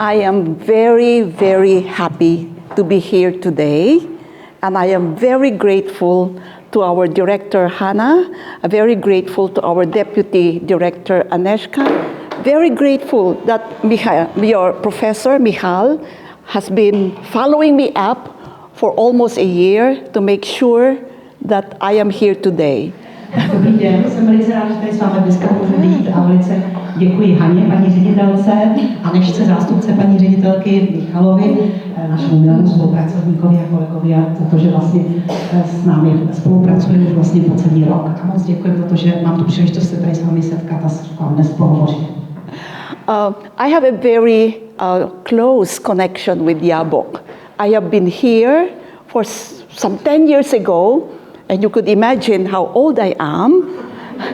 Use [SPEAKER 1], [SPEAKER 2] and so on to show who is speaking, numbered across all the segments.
[SPEAKER 1] I am very, very happy to be here today, and I am very grateful to our director Hannah, very grateful to our deputy director Agnieszka, very grateful that your professor Michal has been following me up for almost a year to make sure that I am here today.
[SPEAKER 2] Dobrý den, jsem velice rád, že tady s vámi dneska můžu být a velice děkuji Haně, paní ředitelce, a nežce zástupce paní ředitelky Michalovi, našemu milému spolupracovníkovi a kolegovi, za to, že vlastně s námi spolupracujeme už vlastně po celý rok. A moc děkuji za to, že mám tu příležitost se tady s vámi setkat a dnes pohovořit.
[SPEAKER 1] I have a very close connection with Jaboku. I have been here for some 10 years ago, and you could imagine how old I am.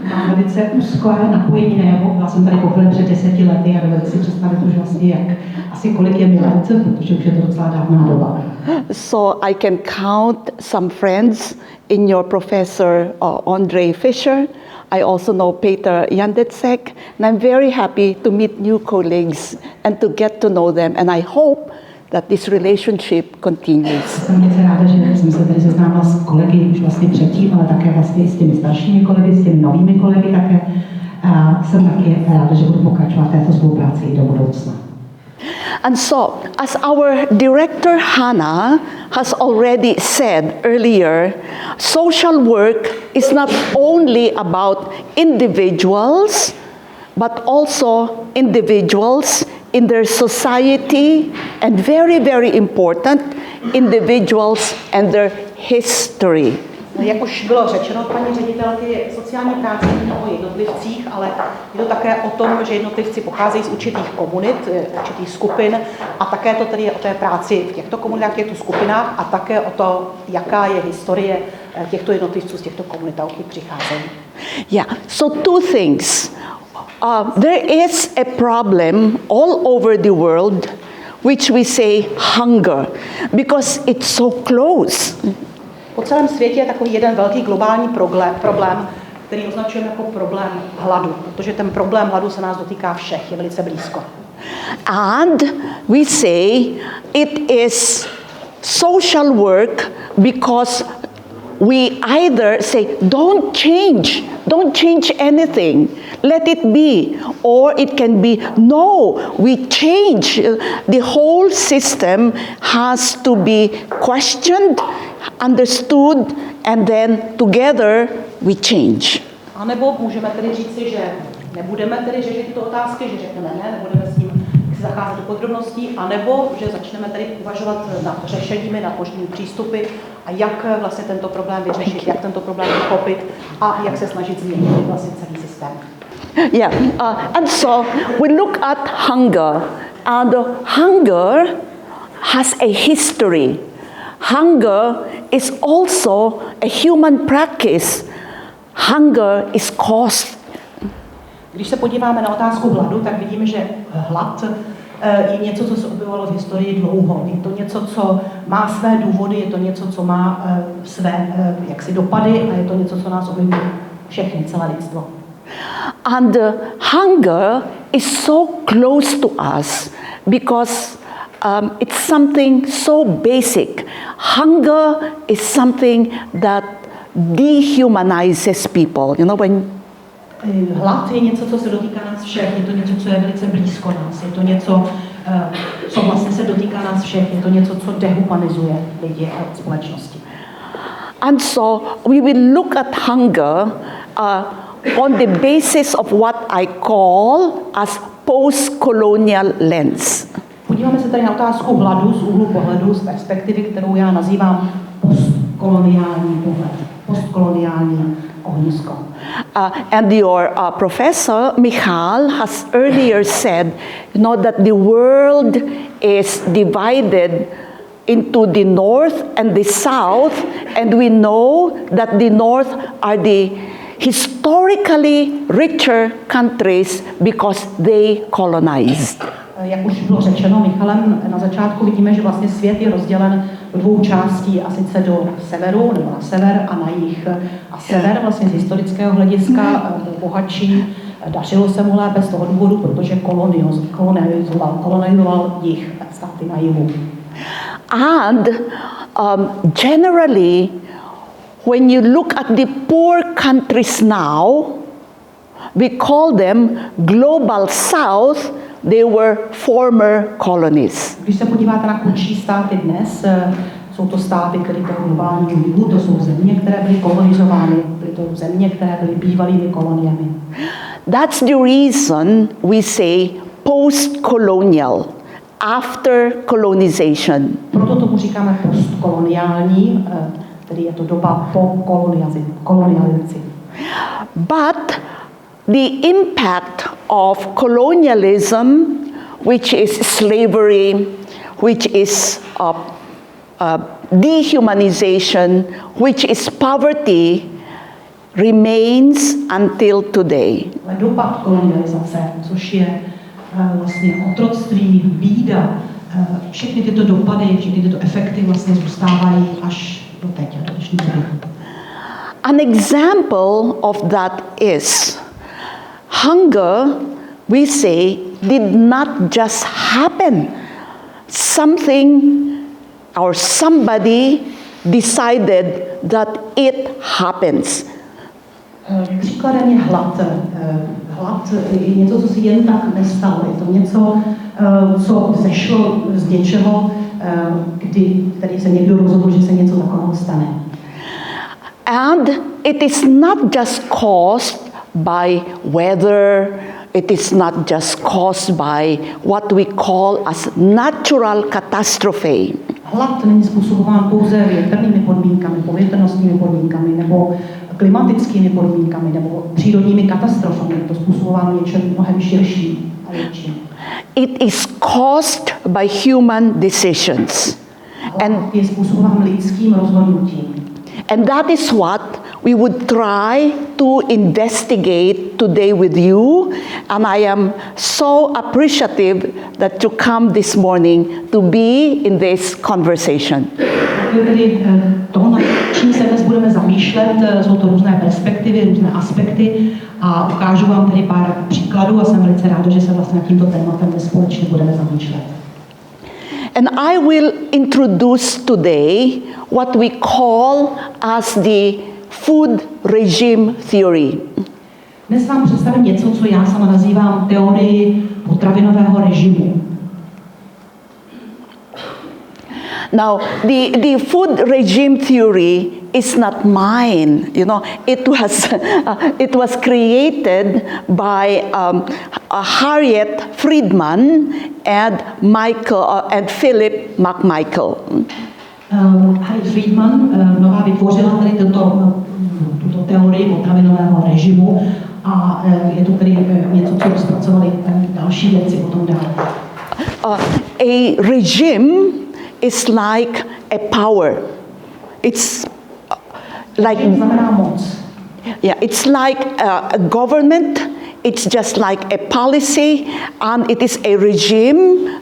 [SPEAKER 2] Mám velice úzké napojení na Jaboku. Byla jsem tady poprvé před 10 lety a dovedete si představit už vlastně, jak asi kolik je mi let, protože už je to docela dávná doba.
[SPEAKER 1] So I can count some friends in your professor Andrei Fischer. I also know Peter Jandecek, and I'm very happy to meet new colleagues and to get to know them, and I hope that this relationship continues.
[SPEAKER 2] Jsem velice ráda, že jsem se tady seznámila s kolegy už vlastně předtím, ale také vlastně s těmi staršími kolegy, s těmi novými kolegy také. A jsem taky ráda, že budu pokračovat v této spolupráci i do budoucna.
[SPEAKER 1] And so, as our director Hannah has already said earlier, social work is not only about individuals, but also individuals in their society, and very, very important, individuals and their history.
[SPEAKER 3] Jak už bylo řečeno od paní ředitelky, sociální práce není o jednotlivcích, ale je to také o tom, že jednotlivci pocházejí z určitých komunit, určitých skupin, a také to tedy je o té práci v těchto komunitách, v těchto skupinách, a také o to, jaká je historie těchto jednotlivců z těchto komunit, odkud přicházejí.
[SPEAKER 1] Yeah, so two things. There is a problem all over the world, which we say hunger, because it's so close.
[SPEAKER 3] Po celém světě je takový jeden velký globální problém, který označujeme jako problém hladu, protože ten problém hladu se nás dotýká všech, je velice blízko.
[SPEAKER 1] And we say it is social work because we either say, don't change anything, let it be. Or it can be, no, we change. The whole system has to be questioned, understood, and then together we change.
[SPEAKER 3] A nebo můžeme tedy říci, že nebudeme tedy řešit tyto otázky, že řekneme ne, nebudeme s tím zacházet do podrobností, anebo že začneme tady uvažovat nad řešeními, nad možnými přístupy a jak vlastně tento problém vyřešit, jak tento problém uchopit a jak se snažit změnit vlastně celý systém.
[SPEAKER 1] Yeah, and so we look at hunger, and hunger has a history. Hunger is also a human practice. Hunger is caused.
[SPEAKER 3] Když se podíváme na otázku hladu, tak vidíme, že hlad je něco, co se objevovalo v historii dlouho. Je to něco, co má své důvody, je to něco, co má své jaksi dopady, a je to něco, co nás ovlivňuje všechny, celé lidstvo.
[SPEAKER 1] And hunger is so close to us because it's something so basic. Hunger is something that dehumanizes people. You know, when
[SPEAKER 3] hlad je něco, co se dotýká nás všech, je to něco, co je velice blízko nás, je to něco, co vlastně se dotýká nás všech, je to něco, co dehumanizuje lidi a společnosti.
[SPEAKER 1] And so we will look at hunger on the basis of what I call as post-colonial lens.
[SPEAKER 3] Podíváme se tady na otázku hladu z úhlu pohledu, z perspektivy, kterou já nazývám postkoloniální pohled, postkoloniální ohnisko.
[SPEAKER 1] And your professor Michal has earlier said, you know, that the world is divided into the north and the south, and we know that the north are the historically richer countries because they colonized.
[SPEAKER 3] Jak už bylo řečeno Michalem, na začátku vidíme, že vlastně svět je rozdělen do dvou částí, a sice do severu, nebo na sever a na jih. A sever vlastně z historického hlediska byl bohatší Dařilo se mu lépe z toho důvodu, protože kolonizoval jich státy na jihu.
[SPEAKER 1] And generally, when you look at the poor countries now, we call them global south. They were former colonies.
[SPEAKER 3] Když se podíváte na chudší státy dnes, jsou to státy, které toho globálního jihu, to jsou země, které byly kolonizovány, byly to země, které byly bývalými koloniemi.
[SPEAKER 1] That's the reason we say post-colonial, after colonization.
[SPEAKER 3] Proto tomu říkáme postkoloniální, tedy je to doba po kolonializaci.
[SPEAKER 1] But the impact of colonialism, which is slavery, which is dehumanization, which is poverty, remains until today.
[SPEAKER 3] Dopad kolonializace, což je vlastně otroctví, bída, všechny tyto dopady, všechny tyto efekty vlastně zůstávají až do teď, do dnešní doby.
[SPEAKER 1] An example of that is hunger, we say, did not just happen. Something or somebody decided that it happens.
[SPEAKER 3] Příkladem je hlad. Hlad je něco, co si jen tak nestalo. Je to něco, co zešlo z něčeho, kdy tady se někdo rozhodl, že se něco takového stane.
[SPEAKER 1] And it is not just caused by weather, it is not just caused by what we call as natural catastrophe.
[SPEAKER 3] Hlad není způsobován pouze větrnými podmínkami, povětrnostními podmínkami nebo klimatickými podmínkami nebo přírodními katastrofami. Je to způsobováno něčím mnohem širším a větším.
[SPEAKER 1] It is caused by human decisions.
[SPEAKER 3] Hlad je způsobován lidským rozhodnutím.
[SPEAKER 1] And that is what we would try to investigate today with you. And I am so appreciative that you come this morning to be in this conversation.
[SPEAKER 3] Tedy to, nad čím se dnes budeme zamýšlet, jsou to různé perspektivy, různé aspekty a ukážu vám tedy pár příkladů a jsem velice ráda, že se vlastně nad tímto tématem společně budeme zamýšlet.
[SPEAKER 1] And I will introduce today what we call as the food regime theory.
[SPEAKER 3] Dnes vám představím něco, co já sama nazývám teorii potravinového režimu.
[SPEAKER 1] Now, the food regime theory is not mine. You know, it was created by Harriet Friedman and Philip McMichael.
[SPEAKER 3] Harriet Friedman nová vytvořila tady tuto teorii potravinového režimu a je to tedy něco, co rozpracovali další věci potom dál.
[SPEAKER 1] A regime is like a power. It's like it's like a government. It's just like a policy, and it is a regime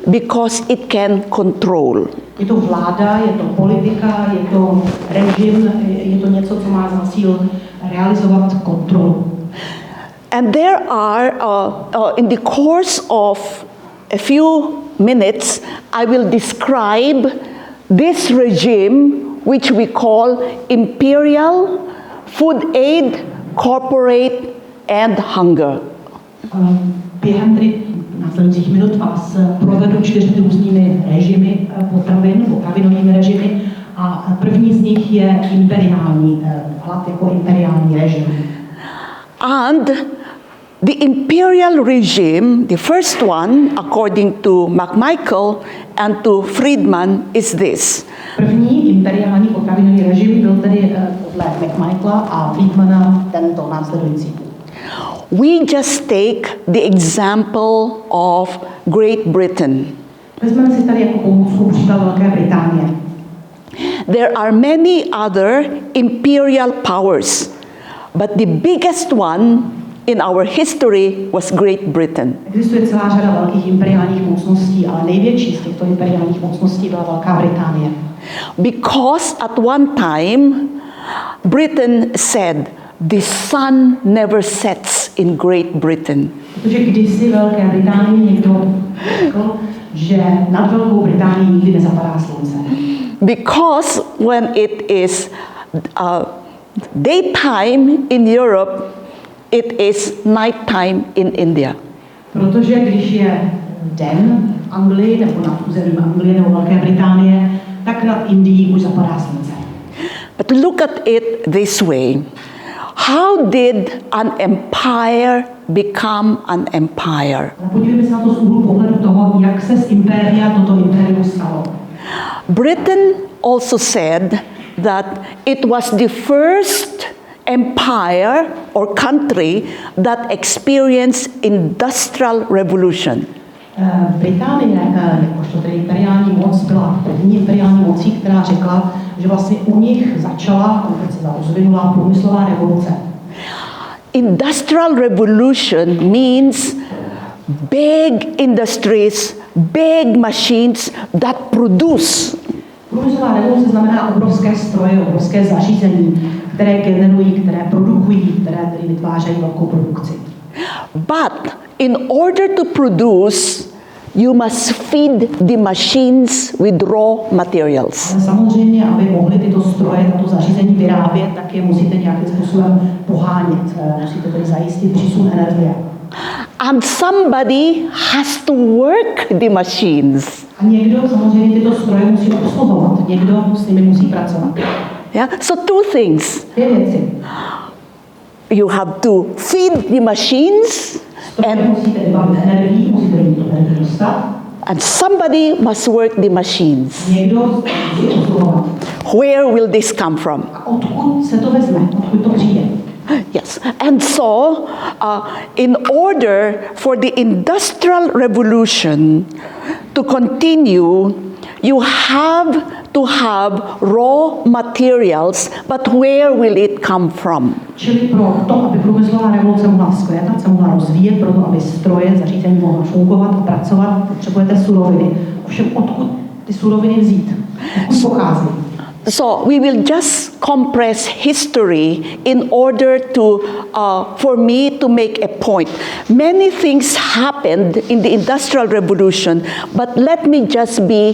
[SPEAKER 1] because it can control.
[SPEAKER 3] Je to vláda, je to politika, je to režim, je to něco, co má za cíl realizovat kontrolu.
[SPEAKER 1] And there are, in the course of a few minutes, I will describe this regime, which we call imperial, food aid, corporate, and hunger.
[SPEAKER 3] Během tedy následujících minut vás provedu 4 různými režimy potravinovými režimy a první z nich je imperiální, hlad jako imperiální režim.
[SPEAKER 1] And the imperial regime, the first one, according to McMichael and to Friedman, is this.
[SPEAKER 3] První imperiální potravinový režim byl tedy podle McMichaela a Friedmana tento následující.
[SPEAKER 1] We just take the example of Great Britain.
[SPEAKER 3] Vezmeme si tady jako pomůcku příklad Velké Británie.
[SPEAKER 1] There are many other imperial powers, but the biggest one in our history was Great Britain.
[SPEAKER 3] Existuje celá řada velkých imperiálních mocností, ale největší z těchto imperiálních mocností byla Velká Británie.
[SPEAKER 1] Because at one time Britain said the sun never sets in Great Britain.
[SPEAKER 2] Protože kdysi Velké Británii někdo řekl, že nad Velkou Británií nikdy nezapadá slunce.
[SPEAKER 1] Because when it is daytime in Europe, it is nighttime in India.
[SPEAKER 2] Protože když je den v Anglii, nebo nad územím Anglie nebo Velké Británie, tak nad Indií už zapadá slunce.
[SPEAKER 1] But look at it this way. How did an empire become an empire?
[SPEAKER 2] Podívejme se na to z úhlu pohledu toho, jak se z impéria toto impérium stalo.
[SPEAKER 1] Britain also said that it was the first empire or country that experienced industrial revolution.
[SPEAKER 2] Británie, jakožto tedy imperiální moc, byla první imperiální mocí, která řekla, že vlastně u nich začala, se rozvinula průmyslová revoluce.
[SPEAKER 1] Industrial revolution means big industries, big machines that produce.
[SPEAKER 2] Průmyslová revoluce znamená obrovské stroje, obrovské zařízení, které generují, které produkují, které tedy vytvářejí velkou produkci.
[SPEAKER 1] But in order to produce, you must feed the machines with raw materials.
[SPEAKER 2] Ale samozřejmě, aby mohly tyto stroje, tato zařízení vyrábět, tak je musíte nějakým způsobem pohánět. Musíte tedy zajistit přísun energie.
[SPEAKER 1] And somebody has to work the machines.
[SPEAKER 2] A někdo samozřejmě tyto stroje musí obsluhovat, někdo s nimi musí pracovat.
[SPEAKER 1] Yeah? So two things.
[SPEAKER 2] Dvě věci.
[SPEAKER 1] You have to feed the machines
[SPEAKER 2] Musíte vybavit energii, musíte jim tu energii dostat.
[SPEAKER 1] and somebody must work the machines.
[SPEAKER 2] Někdo musí obsluhovat.
[SPEAKER 1] Where will this come from?
[SPEAKER 2] A odkud se to vezme? Odkud to přijde?
[SPEAKER 1] Yes, and so in order for the Industrial Revolution to continue, you have to have raw materials, but where will it come from?
[SPEAKER 2] Čili pro to, aby průmyslová revoluce mohla vzkvétat, se mohla rozvíjet, pro to, aby stroje, zařízení mohla fungovat a pracovat, potřebujete suroviny. Ovšem, odkud ty suroviny vzít? Odkud pochází?
[SPEAKER 1] So we will just compress history in order to, for me to make a point. Many things happened in the Industrial Revolution, but let me just be,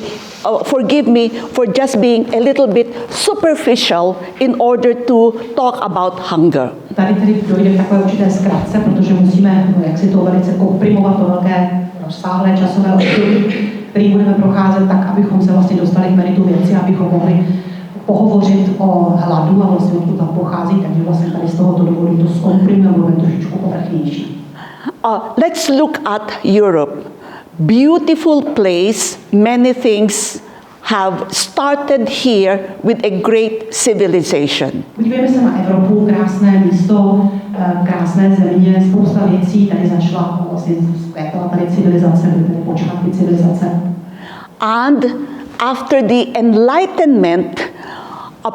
[SPEAKER 1] forgive me for just being a little bit superficial in order to talk about hunger.
[SPEAKER 2] Tady tedy dojde k takové určité zkratce, protože musíme, jak si to velice komprimovat, to velké rozsáhlé časové období, který budeme procházet tak, abychom se vlastně dostali k meritu věci, abychom mohli pohovořit o hladu a vlastně odkud tam pochází, takže vlastně tady z tohoto důvodu to zkomprimujeme, budeme trošičku povrchnější.
[SPEAKER 1] Let's look at Europe. Beautiful place, many things have started here with a great civilization.
[SPEAKER 2] Podívejme se na Evropu, krásné místo, krásné země, spousta věcí, tady začala vlastně zpětala tady civilizace, tady počátky civilizace.
[SPEAKER 1] And after the Enlightenment,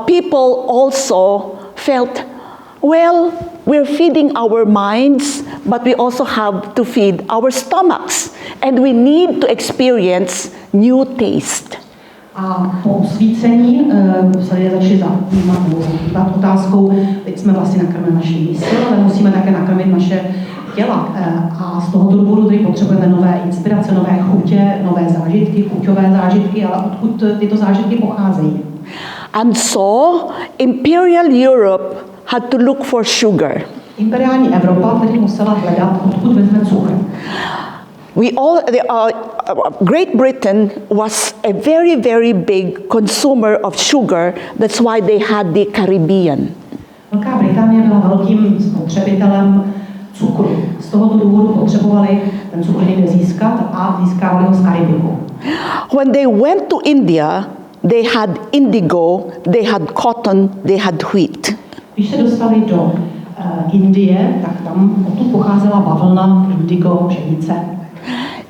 [SPEAKER 1] people also felt, well, we're feeding our minds, but we also have to feed our stomachs, and we need to experience new taste.
[SPEAKER 2] A po osvícení se lidé začali zabývat otázkou, teď jsme vlastně nakrmili naše mysl, ale musíme také nakrmit naše těla. A z tohoto důvodu tedy potřebujeme nové inspirace, nové chutě, nové zážitky, chuťové zážitky, ale odkud tyto zážitky pocházejí.
[SPEAKER 1] And so, Imperial Europe had to look for sugar.
[SPEAKER 2] Imperiální Evropa tedy musela hledat, odkud vezme cukr.
[SPEAKER 1] Great Britain was a very, very big consumer of sugar. That's why they had the Caribbean.
[SPEAKER 2] Velká Británie byla velkým spotřebitelem cukru. Z tohoto důvodu potřebovali ten cukr někde získat a získávali ho z Karibiku.
[SPEAKER 1] When they went to India, they had indigo, they had cotton, they had wheat.
[SPEAKER 2] Když se dostali do Indie, tak tam odtud pocházela bavlna, indigo, pšenice.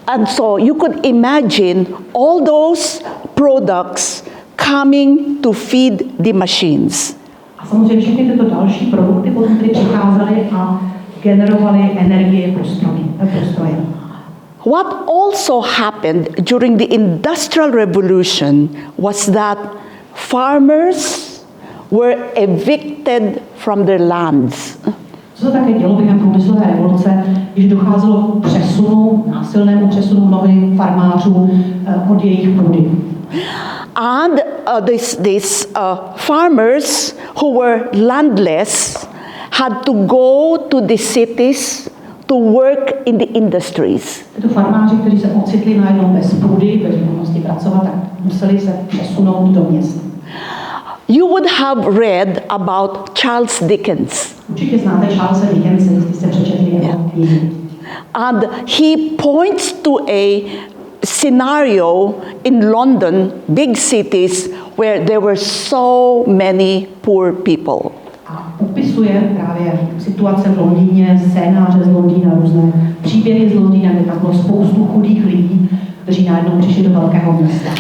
[SPEAKER 1] And so you could imagine all those products coming to feed the machines.
[SPEAKER 2] A samozřejmě všechny tyto další produkty potom tedy přicházely a generovaly energii pro stroje.
[SPEAKER 1] What also happened during the Industrial Revolution was that farmers were evicted from their lands.
[SPEAKER 2] Co se také dělo během průmyslové revoluce, když docházelo k přesunu, násilnému přesunu mnohých farmářů od jejich půdy.
[SPEAKER 1] And these farmers who were landless had to go to the cities to work in the industries.
[SPEAKER 2] Tyto farmáři, kteří se ocitli najednou bez půdy, bez možnosti pracovat, tak museli se přesunout do měst.
[SPEAKER 1] You would have read about Charles Dickens.
[SPEAKER 2] Určitě znáte Charlesa Dickense, jestli jste přečetli jeho knihy.
[SPEAKER 1] And he points to a scenario in London, big cities, where there were so many poor people.
[SPEAKER 2] A popisuje právě situace v Londýně, scénáře z Londýna, různé příběhy z Londýna, kde tam bylo spoustu chudých lidí, kteří najednou přišli do velkého města.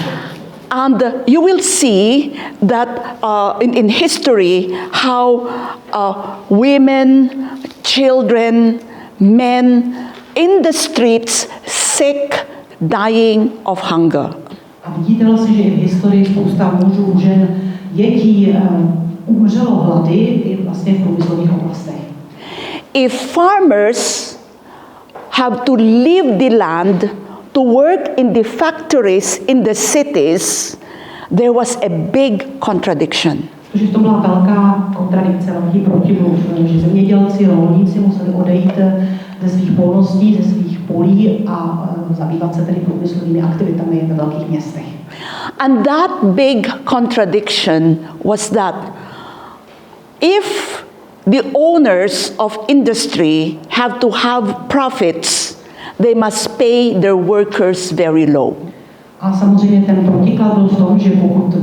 [SPEAKER 1] And you will see that in history how women, children, men in the streets sick, dying of hunger.
[SPEAKER 2] A vidíte vlastně, že i v historii spousta mužů, žen, dětí umřelo hlady i vlastně v průmyslových oblastech.
[SPEAKER 1] If farmers have to leave the land to work in the factories in the cities, there was a big contradiction.
[SPEAKER 2] Protože to byla velká kontradikce, velký protimluv, že zemědělci, rolníci museli odejít ze svých polností, ze svých polí a zabývat se tedy průmyslovými aktivitami ve velkých městech.
[SPEAKER 1] And that big contradiction was that if the owners of industry have to have profits, they must pay their workers very low.
[SPEAKER 2] A samozřejmě ten protiklad byl v tom, že pokud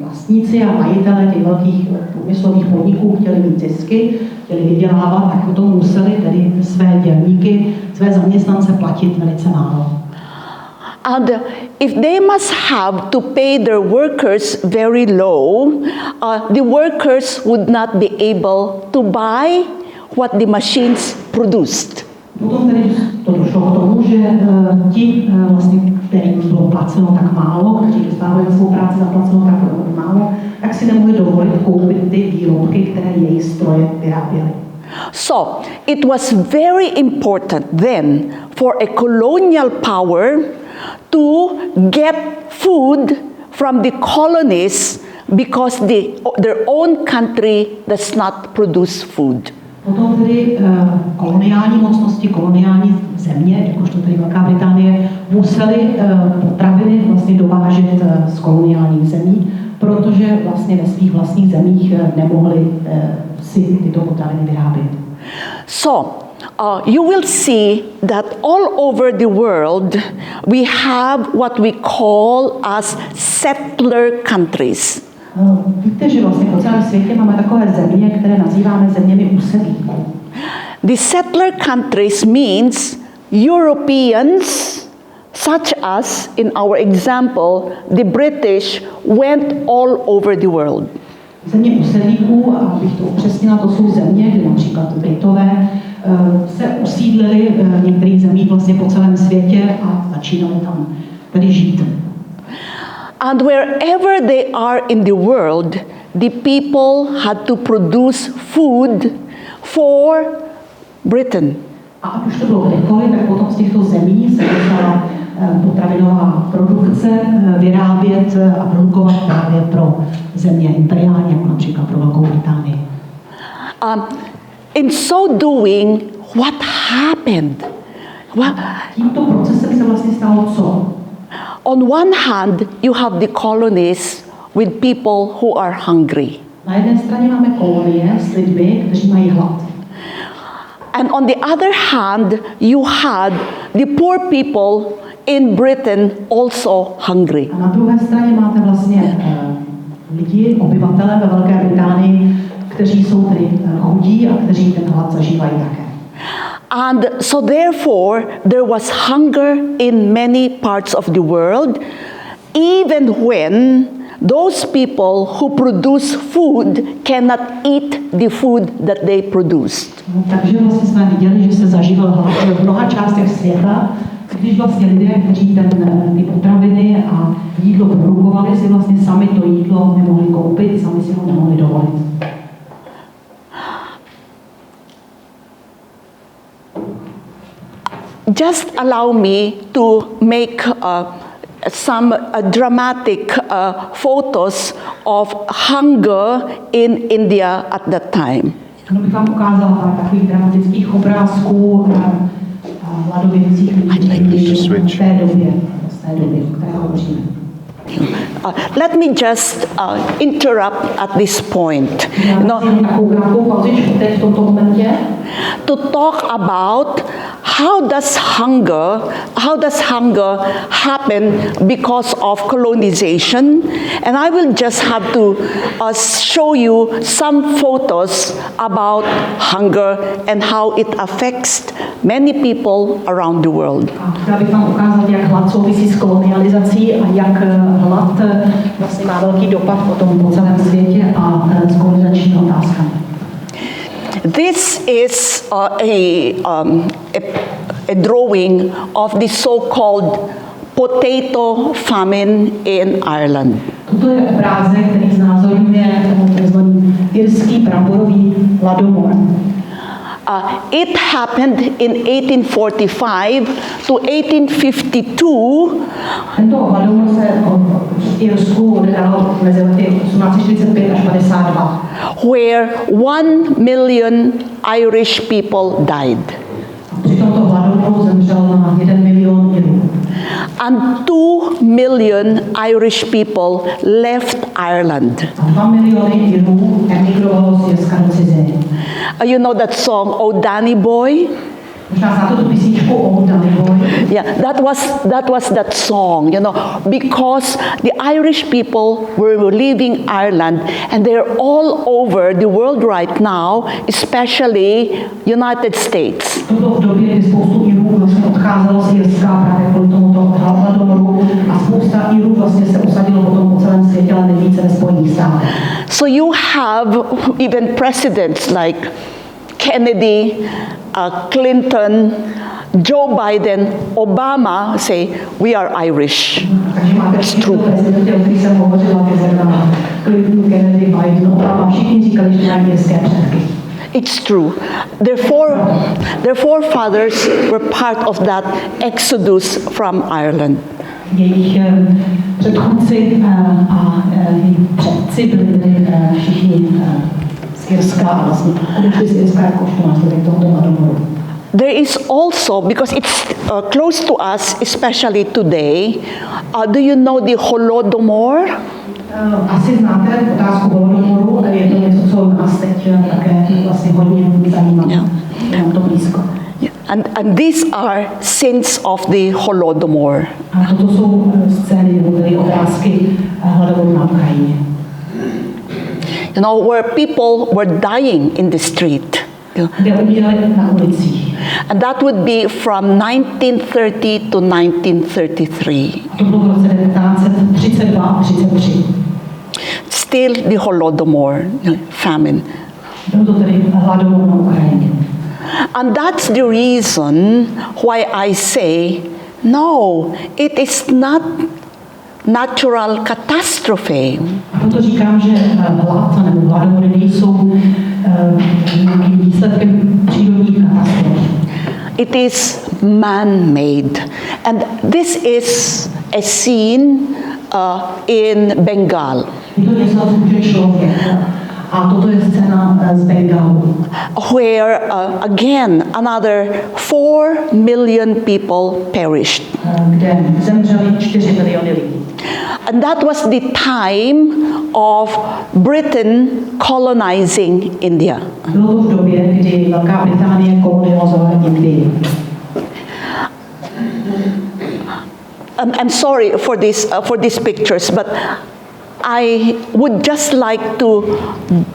[SPEAKER 2] vlastníci a majitele těch velkých průmyslových podniků chtěli mít zisky, chtěli vydělávat, tak potom museli tedy své dělníky, své zaměstnance platit velice málo.
[SPEAKER 1] And if they must have to pay their workers very low, the workers would not be able to buy what the machines produced.
[SPEAKER 2] Potom tedy to došlo k tomu, že ti, vlastně, kterým bylo placeno tak málo, kteří dostávali svou práci zaplaceno tak málo, tak si nemohli dovolit koupit ty výrobky, které jejich stroje vyráběly.
[SPEAKER 1] So it was very important then for a colonial power to get food from the colonies because their own country does not produce food.
[SPEAKER 2] Potom tedy koloniální mocnosti, koloniální země, jakožto tedy Velká Británie, museli potraviny vlastně dovážet z koloniálních zemí, protože vlastně ve svých vlastních zemích nemohli si tyto potraviny vyrábět.
[SPEAKER 1] So you will see that all over the world we have what we call as settler countries.
[SPEAKER 2] Víte, že vlastně po celém světě máme takové země, které nazýváme zeměmi usedlíků.
[SPEAKER 1] The settler countries means Europeans, such as in our example, the British went all over the world.
[SPEAKER 2] Země usedlíků, a abych to upřesnila, to jsou země, kde například Britové se usídlili v některých zemích vlastně po celém světě a začínali tam tedy žít.
[SPEAKER 1] And wherever they are in the world, the people had to produce food for Britain.
[SPEAKER 2] A ať už to bylo kdekoliv, tak potom z těchto zemí se musela potravinová produkce vyrábět a produkovat právě pro země imperiální, jako například pro Velkou Británii.
[SPEAKER 1] In so doing, what happened?
[SPEAKER 2] Tímto procesem se vlastně stalo co?
[SPEAKER 1] On one hand, you have the colonies with people who are hungry.
[SPEAKER 2] Na jedné straně máme kolonie s lidmi, kteří mají hlad.
[SPEAKER 1] And on the other hand, you had the poor people in Britain also hungry.
[SPEAKER 2] A na druhé straně máte vlastně lidi, obyvatele ve Velké Británii, kteří jsou tedy chudí a kteří ten hlad zažívají také.
[SPEAKER 1] And so therefore, there was hunger in many parts of the world, even when those people who produce food cannot eat the food that they produced.
[SPEAKER 2] Takže vlastně jsme viděli, že se zažíval hlad v mnoha částech světa, když vlastně lidé, kteří ty potraviny a jídlo produkovali, si vlastně sami to jídlo nemohli koupit, sami si ho nemohli dovolit.
[SPEAKER 1] just allow me to make some dramatic photos of hunger in India at that time.
[SPEAKER 2] Ano, bych vám ukázala pár takových dramatických obrázků hladovějících lidí v té době, o které hovoříme.
[SPEAKER 1] Let me just interrupt at this point. To talk about how does hunger happen because of colonization, and I will just have to show you some photos about hunger and how it affects many people around the world.
[SPEAKER 2] Já bych vám ukázat, jak hlad souvisí s kolonializací a jak hlad vlastně má velký dopad potom po celém světě a s kolonizačními otázkami.
[SPEAKER 1] This is a drawing of the so-called potato famine in Ireland.
[SPEAKER 2] Toto je obrázek, který znázorňuje takzvaný irský bramborový hladomor.
[SPEAKER 1] It happened in 1845 to 1852.
[SPEAKER 2] Tento hladomor se v Irsku odehrál mezi lety 1845 až 52.
[SPEAKER 1] Where 1 million Irish people died.
[SPEAKER 2] Při tomto hladomoru zemřel na 1 milion Irů.
[SPEAKER 1] And 2 million Irish people left Ireland.
[SPEAKER 2] A 2 miliony Irů emigrovalo z Irska do ciziny.
[SPEAKER 1] You know that song, Oh Danny Boy?
[SPEAKER 2] Možná znáte tu písničku Oh Danny Boy?
[SPEAKER 1] Yeah, that was that song, you know, because the Irish people were leaving Ireland and they're all over the world right now, especially United States.
[SPEAKER 2] To bylo v době, kdy spoustu Irů vlastně odcházelo z Irska právě kvůli tomuto hladomoru a spousta Irů vlastně se usadilo potom po celém světě, ale nejvíce ve Spojených státech.
[SPEAKER 1] So you have even presidents like Kennedy, Clinton, Joe Biden, Obama say, we are Irish. It's true. It's true. Their forefathers were part of that exodus from Ireland.
[SPEAKER 2] Jejich předchůdci a předci byli všichni z Irska a vlastně odešli z Irska jakožto následek tohoto hladomoru.
[SPEAKER 1] There is also, because it's close to us, especially today, do you know the Holodomor?
[SPEAKER 2] Asi znáte otázku Holodomoru, ale je to něco, co nás teď také vlastně hodně zajímá. Je nám to blízko.
[SPEAKER 1] And these are scenes of the Holodomor.
[SPEAKER 2] A toto jsou scény, nebo obrázky hladomoru na Ukrajině.
[SPEAKER 1] You know, where people were dying in the street. And that would be from 1930 to 1933. Still the Holodomor famine. And that's the reason why I say, no, it is not natural catastrophe.
[SPEAKER 2] Proto říkám, že hlad nebo hladomory nejsou nějakým výsledkem přírodních katastrof.
[SPEAKER 1] It is man-made. And this is a scene in Bengal.
[SPEAKER 2] Je to něco, co může člověk. A toto je scéna z Bengalu.
[SPEAKER 1] Where again another 4 million people perished.
[SPEAKER 2] Kde zemřeli 4 miliony lidí.
[SPEAKER 1] And that was the time of Britain colonizing India.
[SPEAKER 2] Bylo to v době, kdy Velká Británie kolonizovala Indii.
[SPEAKER 1] I'm sorry for these pictures, but I would just like to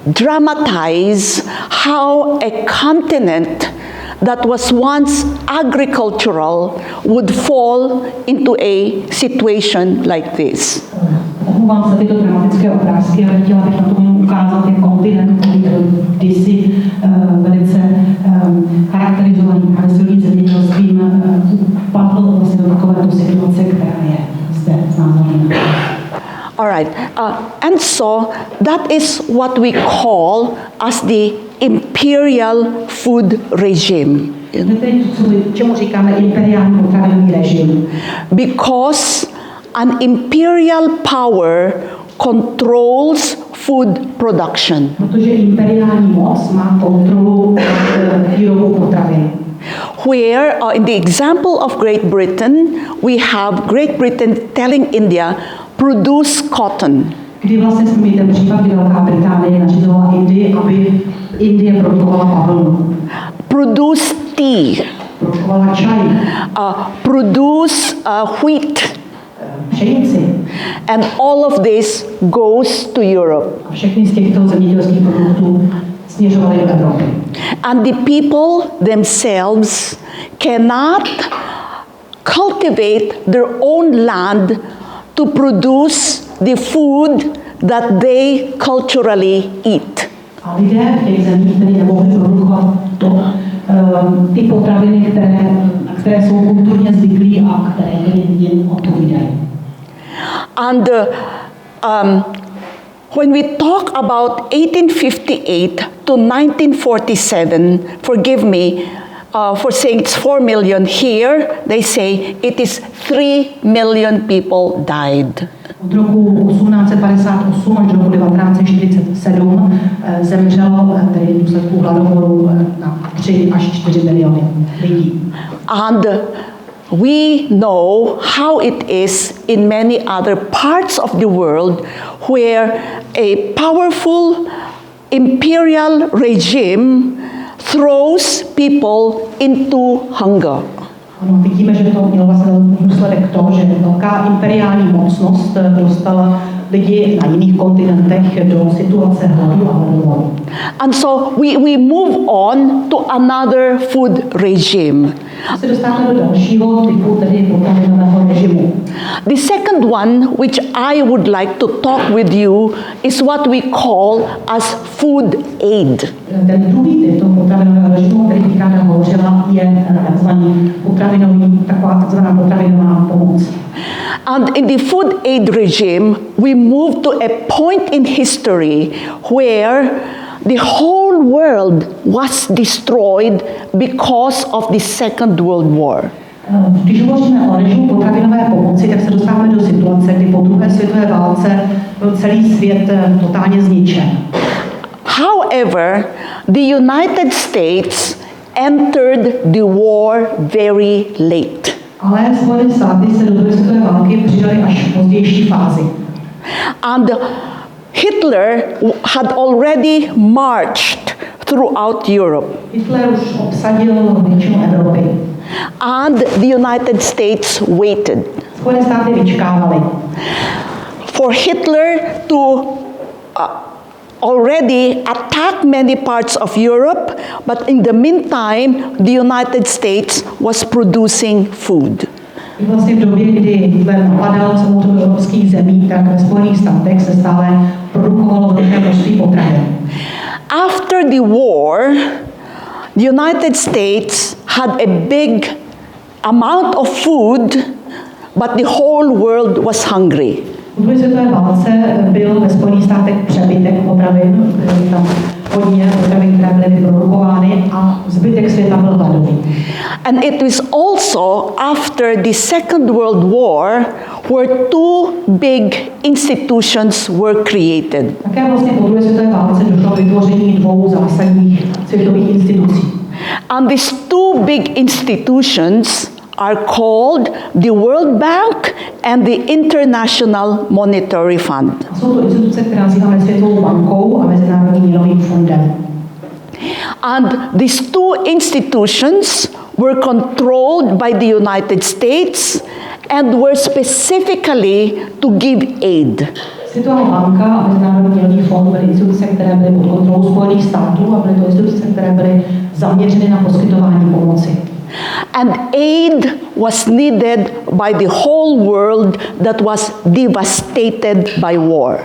[SPEAKER 1] dramatize how a continent that was once agricultural would fall into a situation like this.
[SPEAKER 2] Omlouvám se tyto dramatické obrázky, ale chtěla bych na to jenom ukázat, jak kontinent, který byl kdysi velice charakterizovaný právě silným zemědělstvím, upadl vlastně do takovéto situace, která je zde znázorněna.
[SPEAKER 1] All right, and so that is what we call as the imperial food regime.
[SPEAKER 2] Čemu říkáme imperiální potravinový režim?
[SPEAKER 1] Because an imperial power controls food production.
[SPEAKER 2] Protože imperiální moc má kontrolu nad výrobou potravin.
[SPEAKER 1] Where, in the example of Great Britain, we have Great Britain telling India, produce cotton.
[SPEAKER 2] Kdy vlastně jsme měli ten případ, kdy Velká Británie nařizovala Indii, aby Indie produkovala bavlnu.
[SPEAKER 1] Produce tea.
[SPEAKER 2] Produkovala čaj.
[SPEAKER 1] Produce wheat.
[SPEAKER 2] Pšenici.
[SPEAKER 1] And all of this goes to Europe.
[SPEAKER 2] A všechny z těchto zemědělských produktů směřovaly do Evropy.
[SPEAKER 1] And the people themselves cannot cultivate their own land to produce the food that they culturally eat.
[SPEAKER 2] A lidé v těch zemích tedy nemohli produkovat ty potraviny, které jsou kulturně zvyklí a které jim odpovídají.
[SPEAKER 1] And when we talk about 1858 to 1947, forgive me for saying it's 4 million here, they say it is 3 million people died.
[SPEAKER 2] Od roku 1858 až do roku 1947 zemřelo tedy v důsledku hladomoru na 3 až 4 miliony lidí.
[SPEAKER 1] And we know how it is in many other parts of the world where a powerful imperial regime throws people into hunger.
[SPEAKER 2] Ano, vidíme, že to mělo vlastně důsledek to, že velká imperiální mocnost dostala lidi na jiných kontinentech do situace hladu a hladomoru.
[SPEAKER 1] And so we move on to another food regime.
[SPEAKER 2] Se dostáváme do dalšího typu, tedy potravinového režimu.
[SPEAKER 1] The second one, which I would like to talk with you, is what we call as food aid.
[SPEAKER 2] Ten druhý typ toho potravinového režimu, který bych ráda hovořila, je taková takzvaná potravinová pomoc.
[SPEAKER 1] And in the food aid regime, we move to a point in history where the whole world was destroyed because of the Second World War.
[SPEAKER 2] Když hovoříme o režimu potravinové pomoci, tak se dostáváme do situace, kdy po druhé světové válce byl celý svět totálně zničen.
[SPEAKER 1] However, the United States entered the war very late.
[SPEAKER 2] Ale Spojené státy se do druhé světové války přidali až v pozdější fázi.
[SPEAKER 1] And Hitler had already marched throughout Europe.
[SPEAKER 2] Hitler už obsadil většinu Evropy.
[SPEAKER 1] And the United States waited.
[SPEAKER 2] Spojené státy vyčkávaly.
[SPEAKER 1] For Hitler to already attack many parts of Europe, but in the meantime, the United States was producing food.
[SPEAKER 2] Vlastně v době, kdy Hitler napadal celou řadu evropských zemí, tak ve Spojených státech se stále produkovalo velké množství potravin.
[SPEAKER 1] After the war, the United States had a big amount of food, but the whole world was hungry.
[SPEAKER 2] V druhé světové válce byl ve Spojených státech přebytek potravin, byly tam hodně potravin, které byly vyprodukovány a zbytek světa byl hladový.
[SPEAKER 1] And it was also after the Second World War where two big institutions were created.
[SPEAKER 2] Také vlastně po druhé světové válce došlo k vytvoření dvou zásadních světových institucí.
[SPEAKER 1] And these two big institutions are called the World Bank and the International Monetary Fund.
[SPEAKER 2] Jsou to instituce, které nazýváme Světovou bankou a Mezinárodním měnovým fondem.
[SPEAKER 1] And these two institutions were controlled by the United States and were specifically to give aid.
[SPEAKER 2] Světová banka a Mezinárodní měnový fond byly instituce, které byly pod kontrolou Spojených států a byly to instituce, které byly zaměřeny na poskytování pomoci.
[SPEAKER 1] And aid was needed by the whole world that was devastated by war.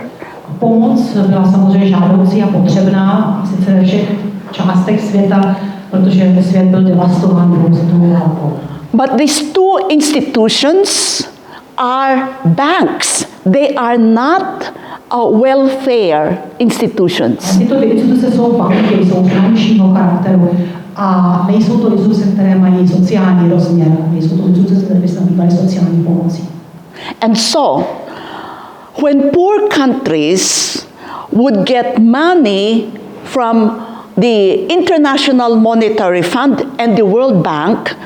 [SPEAKER 2] Pomoc byla samozřejmě žádoucí a potřebná, a sice ve všech částech světa, protože svět byl devastován druhou světovou válkou.
[SPEAKER 1] But these two institutions are banks. They are not welfare institutions.
[SPEAKER 2] Tyto instituce jsou banky, jsou finančního charakteru a nejsou to instituce, které mají sociální rozměr, nejsou to instituce, které by se zabývaly sociální pomocí.
[SPEAKER 1] And so, when poor countries would get money from the International Monetary Fund and the World Bank,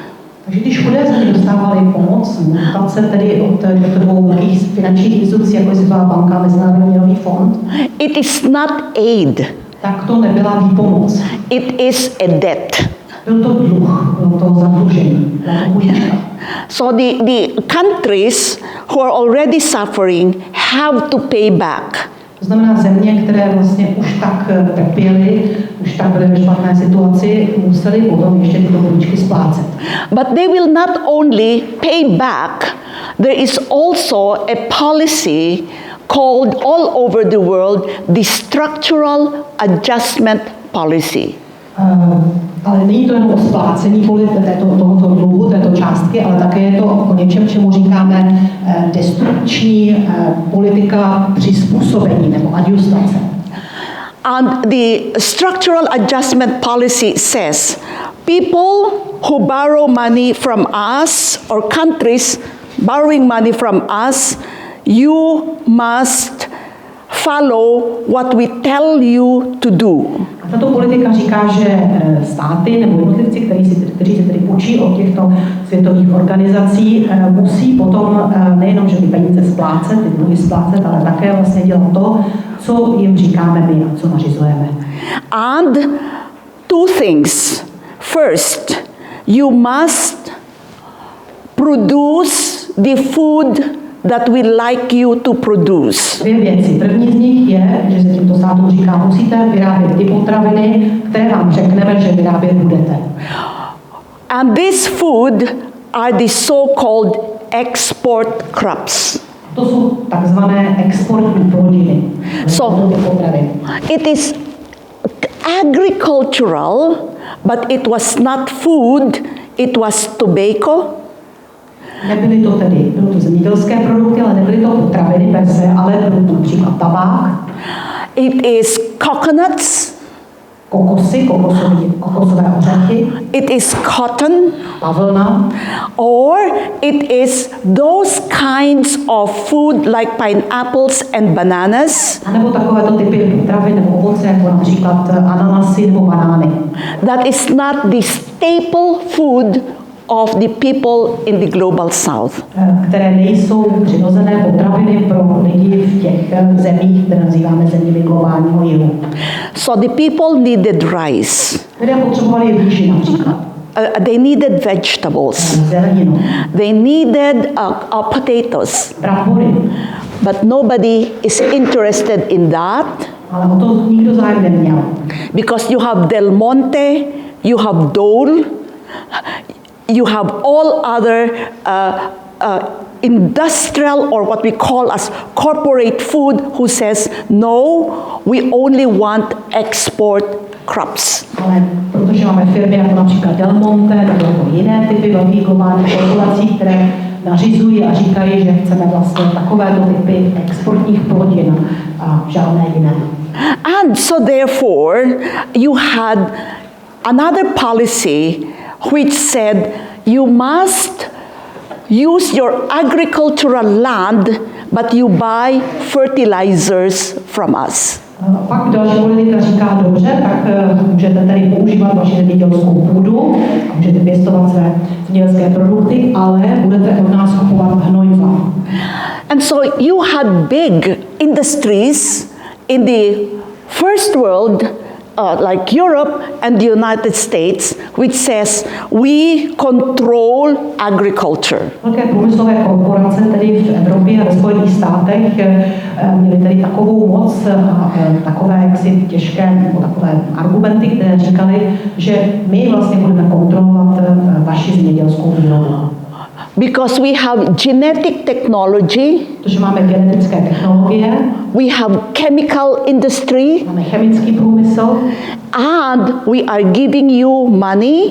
[SPEAKER 2] takže když chudé země dostávaly pomoc, dotace tedy od dvou velkých finančních institucí, jako je Světová banka a Mezinárodní měnový fond,
[SPEAKER 1] it is not aid,
[SPEAKER 2] tak to nebyla výpomoc.
[SPEAKER 1] it is a debt.
[SPEAKER 2] Byl to dluh, bylo to zadlužení, byla to půjčka.
[SPEAKER 1] So the countries who are already suffering have to pay back.
[SPEAKER 2] To znamená země, které vlastně už tak trpěly, už tak byly ve špatné situaci, museli potom ještě tyto půjčky splácet.
[SPEAKER 1] But they will not only pay back, there is also a policy called all over the world the structural adjustment policy.
[SPEAKER 2] Ale není to jenom o splácení tohoto dluhu, této částky, ale také je to o něčem, čemu říkáme destrukční politika přizpůsobení nebo adjustace.
[SPEAKER 1] And the structural adjustment policy says people who borrow money from us or countries borrowing money from us, you must follow what we tell you to do.
[SPEAKER 2] Tato politika říká, že státy nebo jednotlivci, kteří se tedy půjčí od těchto světových organizací, musí potom nejenom, že ty peníze splácet, ty dluhy splácet, ale také vlastně dělat to, co jim říkáme my a co nařizujeme.
[SPEAKER 1] And two things. First, you must produce the food that we like you to produce.
[SPEAKER 2] Dvě věci. První z nich je, že se tímto státům říká, musíte vyrábět ty potraviny, které vám řekneme, že vyrábět budete.
[SPEAKER 1] And this food are the so-called export crops.
[SPEAKER 2] To jsou takzvané exportní plodiny.
[SPEAKER 1] So, it is agricultural, but it was not food, it was tobacco.
[SPEAKER 2] Nebyly to tedy, bylo to zemědělské produkty, ale nebyly to potraviny per se, ale byl to například tabák.
[SPEAKER 1] It is coconuts.
[SPEAKER 2] Kokosy, kokosové ořechy.
[SPEAKER 1] It is cotton.
[SPEAKER 2] Bavlna.
[SPEAKER 1] Or it is those kinds of food like pineapples and bananas.
[SPEAKER 2] A nebo takovéto typy potravin nebo ovoce, jako například ananasy nebo banány.
[SPEAKER 1] That is not the staple food of the people in the global south.
[SPEAKER 2] Které nejsou přirozené potraviny pro lidi v těch zemích, které nazýváme zeměmi globálního jihu.
[SPEAKER 1] So the people needed rice.
[SPEAKER 2] Lidé potřebovali rýži například.
[SPEAKER 1] They needed vegetables.
[SPEAKER 2] Zeleninu.
[SPEAKER 1] They needed potatoes.
[SPEAKER 2] Brambory.
[SPEAKER 1] But nobody is interested in that.
[SPEAKER 2] Ale o to nikdo zájem neměl.
[SPEAKER 1] Because you have Del Monte, you have Dole, you have all other industrial or what we call as corporate food who says, no, we only want export crops.
[SPEAKER 2] Ale protože máme firmy jako například Del Monte nebo jiné typy velkých globálních korporací, které nařizují a říkají, že chceme vlastně takovéto typy exportních plodin a žádné jiné.
[SPEAKER 1] And so therefore, you had another policy which said you must use your agricultural land, but you buy fertilizers from us.
[SPEAKER 2] Pak další politika říká, dobře, tak můžete tady používat vaši zemědělskou půdu a můžete pěstovat své zemědělské produkty, ale budete od nás kupovat hnojiva.
[SPEAKER 1] And so you had big industries in the first world, like Europe and the United States, which says we control agriculture.
[SPEAKER 2] Velké průmyslové korporace tedy v Evropě a ve Spojených státech měly tedy takovou moc a takové jaksi těžké nebo takové argumenty, které říkali, že my vlastně budeme kontrolovat vaši zemědělskou výrobu.
[SPEAKER 1] Because we have genetic technology,
[SPEAKER 2] protože máme genetické technologie,
[SPEAKER 1] we have chemical industry,
[SPEAKER 2] máme chemický průmysl,
[SPEAKER 1] and we are giving you money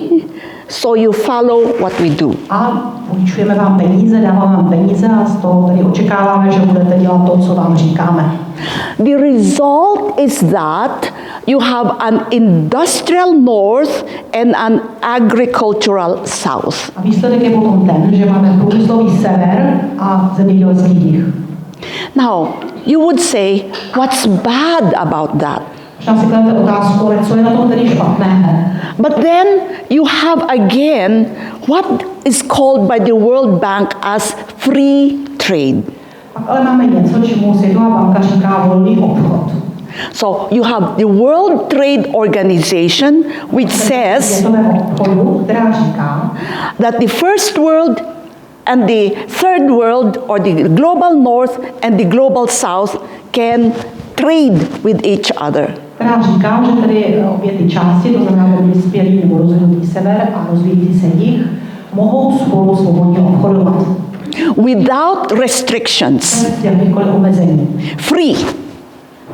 [SPEAKER 1] so you follow what we do.
[SPEAKER 2] A půjčujeme vám peníze, dáváme vám peníze a z toho tady očekáváme, že budete dělat to, co vám říkáme.
[SPEAKER 1] The result is that you have an industrial north and an agricultural south.
[SPEAKER 2] A výsledek je potom ten, že máme průmyslový sever a zemědělský jih.
[SPEAKER 1] Now, you would say, what's bad about that?
[SPEAKER 2] Možná si kladete otázku, ale co je na tom tedy špatné?
[SPEAKER 1] But then you have again what is called by the World Bank as free trade.
[SPEAKER 2] Pak ale máme něco, čemu Světová banka říká volný obchod.
[SPEAKER 1] So you have the World Trade Organization, which says
[SPEAKER 2] která říká,
[SPEAKER 1] that the first world and the third world, or the global north and the global south, can trade with each other.
[SPEAKER 2] Která říká, že tedy obě ty části, to znamená vyspělý nebo rozvinutý sever a rozvíjící se jih, mohou spolu svobodně obchodovat.
[SPEAKER 1] Without restrictions.
[SPEAKER 2] Bez jakýchkoliv omezení.
[SPEAKER 1] Free.